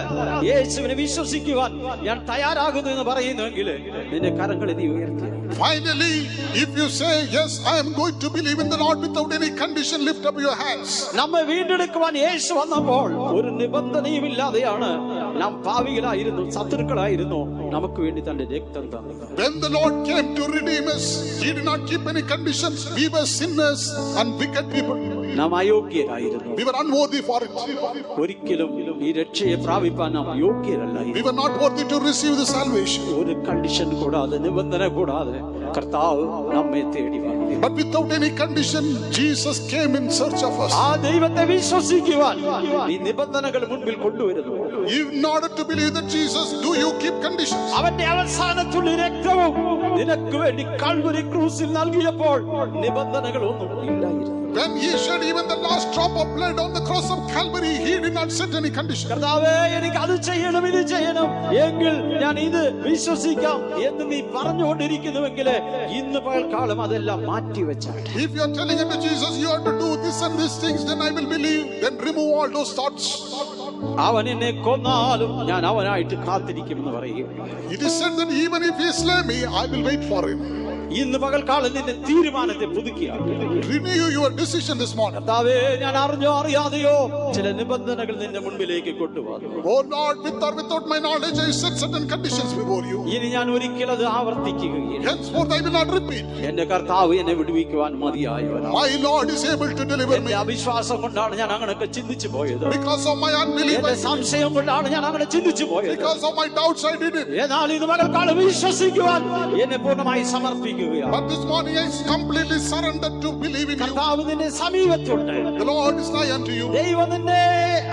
[SPEAKER 1] യേശുവിനെ വിശ്വസിക്കുവാൻ ഞാൻ തയ്യാറാകുന്നു എന്ന് പറയുന്നുവെങ്കിൽ നിന്റെ കരങ്ങളെ നീ ഉയർത്തി.
[SPEAKER 2] Finally, if you say, yes, I am going to believe in the Lord without any condition, lift up your hands.
[SPEAKER 1] നമ്മെ വീണ്ടെടുക്കുവാൻ യേശു വന്നപ്പോൾ ഒരു നിബന്ധനയും ഇല്ലാതെയാണ് നാം പാവികളായിരുന്നു, ശത്രുക്കളായിരുന്നു, നമുക്ക് വേണ്ടി തന്റെ രക്തം തന്നത്.
[SPEAKER 2] When the Lord came to redeem us, He did not keep any conditions. We were sinners and wicked people.
[SPEAKER 1] നാം അയോഗ്യരായിരുന്നു.
[SPEAKER 2] We were unworthy for it.
[SPEAKER 1] ഒരിക്കലും ഈ രക്ഷയെ പ്രാപിപ്പാൻ നാം യോഗ്യരല്ലായിരുന്നു.
[SPEAKER 2] We were not worthy to receive the salvation.
[SPEAKER 1] ഒരു കണ്ടീഷൻ കൂടാതെ, നിബന്ധന കൂടാതെ കർത്താവ് നമ്മെ തേടി വന്നു.
[SPEAKER 2] But without any condition, Jesus came in search of us.
[SPEAKER 1] ആ ദൈവത്തെ വിശ്വസിക്കുവാൻ ഈ നിബന്ധനകൾ മുൻപിൽ കൊണ്ടുവരുന്നു.
[SPEAKER 2] In order to believe that Jesus, do you keep conditions?
[SPEAKER 1] അവന്റെ അവസാനത്തുള്ള രക്തവും നിനക്ക് വേണ്ടി കാൽവരി ക്രൂസിൽ നൽകിയപ്പോൾ നിബന്ധനകളൊന്നും ഇല്ലായിരുന്നു.
[SPEAKER 2] When He shed even the last drop of blood on the cross of Calvary, He did not set any condition.
[SPEAKER 1] കർത്താവേ, എനിക്ക് അത് ചെയ്യണം, ഇത് ചെയ്യണം, എങ്കിൽ ഞാൻ ഇത് വിശ്വസിക്കാം എന്ന് നീ പറഞ്ഞുകൊണ്ടിരിക്കുന്നുവെങ്കിൽ ഇന്ന് പകൽക്കാലം അതെല്ലാം മാറ്റിവെച്ചാട്ടെ.
[SPEAKER 2] If you are telling unto Jesus, you have to do this and these things, then I will believe. Then remove all those thoughts.
[SPEAKER 1] അവൻ എന്നെ കൊന്നാലും ഞാൻ അവനായിട്ട് കാത്തിരിക്കുമെന്ന് പറയുക.
[SPEAKER 2] It is said that even if He slay me, I will wait for Him.
[SPEAKER 1] ഇന്ന് പകൽക്കാലം നിന്റെ തീരുമാനത്തെ പുതുക്കിയാട്ടെ.
[SPEAKER 2] Renew your decision this morning.
[SPEAKER 1] കർത്താവേ, ഞാൻ അറിഞ്ഞോ അറിയാതെയോ ചില നിബന്ധനകൾ നിന്റെ മുൻപിലേക്ക് കൊണ്ടുവന്നു.
[SPEAKER 2] Oh Lord, with or without my knowledge, I set certain conditions before you.
[SPEAKER 1] ഇനി ഞാൻ ഒരിക്കലും അത് ആവർത്തിക്കുകയില്ല.
[SPEAKER 2] Henceforth I will not repeat.
[SPEAKER 1] എന്റെ കർത്താവ് എന്നെ വിടുവിക്കുവാൻ മതിയായവനാണ്.
[SPEAKER 2] My Lord is able to deliver me.
[SPEAKER 1] എന്റെ അവിശ്വാസം കൊണ്ടാണ് ഞാൻ അങ്ങനെയൊക്കെ ചിന്തിച്ചു പോയത്.
[SPEAKER 2] Because of my unbelief,
[SPEAKER 1] എന്റെ സംശയം കൊണ്ടാണ് ഞാൻ അങ്ങനെ ചിന്തിച്ചു പോയത്.
[SPEAKER 2] because of my doubts, I did it.
[SPEAKER 1] എന്നാൽ ഇത് പകൽക്കാലം വിശ്വസിക്കുവാൻ എന്നെ പൂർണ്ണമായി സമർപ്പിക്കുകയാണ്.
[SPEAKER 2] But this morning I completely surrendered to believe in you.
[SPEAKER 1] കർത്താവ് നിന്നെ സമീപത്തുണ്ട്.
[SPEAKER 2] The Lord is nigh unto you.
[SPEAKER 1] ദൈവം നിന്നെ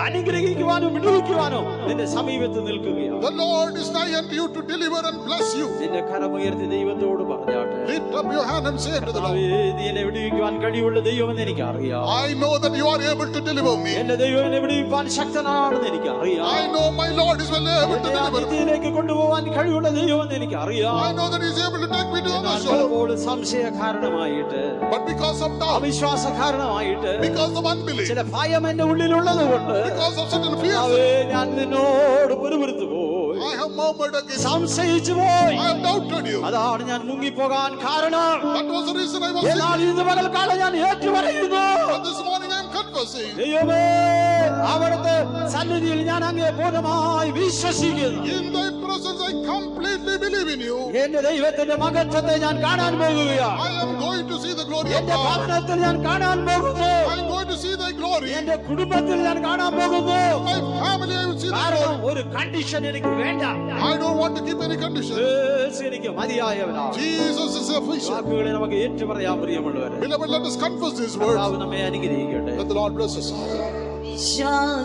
[SPEAKER 1] അനുഗ്രഹിക്കുവാനും വിടുവിക്കുവാനും നിന്റെ സമീപത്ത് നിൽക്കുകയാണ്.
[SPEAKER 2] The Lord is nigh unto you to deliver and bless you.
[SPEAKER 1] നിന്റെ കരമുയർത്തി ദൈവത്തോട് പറഞ്ഞാട്ടെ.
[SPEAKER 2] Lift up your hand and say to the Lord,
[SPEAKER 1] നീ എന്നെ വിടുവിക്കുവാൻ കഴിവുള്ള ദൈവമെന്ന് എനിക്കറിയാം.
[SPEAKER 2] I know that you are able to deliver me.
[SPEAKER 1] എന്റെ ദൈവം എന്നെ വിടുവിക്കുവാൻ ശക്തനാണെന്ന് എനിക്കറിയാം.
[SPEAKER 2] I know my Lord is well able to deliver me.
[SPEAKER 1] ഇതിലേക്ക് കൊണ്ടുപോകാൻ കഴിവുള്ള ദൈവമെന്ന് എനിക്കറിയാം.
[SPEAKER 2] I know that he is able to take me to the
[SPEAKER 1] എന്നാൽ
[SPEAKER 2] shore.
[SPEAKER 1] പലപ്പോഴും സംശയ കാരണമായിട്ട്,
[SPEAKER 2] But because of doubt,
[SPEAKER 1] അവിശ്വാസ കാരണമായിട്ട്,
[SPEAKER 2] because of unbelief,
[SPEAKER 1] ചില ഭയം എന്റെ ഉള്ളിലുള്ളത് കൊണ്ട്
[SPEAKER 2] because of certain fears,
[SPEAKER 1] ഞാൻ നിന്നോട് പുറപുറത്തു പോയി,
[SPEAKER 2] I have murmured against you.
[SPEAKER 1] സംശയിച്ചു പോയി.
[SPEAKER 2] I have doubted you.
[SPEAKER 1] അതാണ് ഞാൻ മുങ്ങിപ്പോകാൻ കാരണം.
[SPEAKER 2] That was the reason I was sick.
[SPEAKER 1] എന്നാൽ ഇന്ന് പകൽക്കാലം ഞാൻ ഏറ്റുപറയുന്നു,
[SPEAKER 2] But this morning I am confessing.
[SPEAKER 1] ദൈവമേ, അവിടുത്തെ സന്നിധിയിൽ ഞാൻ അങ്ങേ പൂർണ്ണമായി വിശ്വസിക്കുന്നു.
[SPEAKER 2] In thy presence I completely believe in you.
[SPEAKER 1] എന്റെ ദൈവത്തിന്റെ മഹത്വത്തെ ഞാൻ കാണാൻ പോകുകയാണ്.
[SPEAKER 2] I am going to see the glory of
[SPEAKER 1] എന്റെ
[SPEAKER 2] God.
[SPEAKER 1] ഭവനത്തിൽ ഞാൻ കാണാൻ പോകുന്നു.
[SPEAKER 2] I am going to see thy glory.
[SPEAKER 1] എന്റെ കുടുംബത്തിൽ ഞാൻ കാണാൻ പോകുന്നു.
[SPEAKER 2] My family I will see thy
[SPEAKER 1] കാരണം
[SPEAKER 2] glory.
[SPEAKER 1] ഒരു കണ്ടീഷൻ എനിക്ക് വേണ്ട.
[SPEAKER 2] I don't want to keep any condition.
[SPEAKER 1] യേശു എനിക്ക് മതിയായവനാണ്.
[SPEAKER 2] Jesus is sufficient.
[SPEAKER 1] വാക്കുകളെ നമുക്ക് ഏറ്റുപറയാൻ പ്രിയമുള്ളവരെ.
[SPEAKER 2] Beloved, let us confess these words.
[SPEAKER 1] കർത്താവ് നമ്മെ അനുഗ്രഹിക്കട്ടെ.
[SPEAKER 2] Let the Lord bless us.
[SPEAKER 3] വിശ്വാസം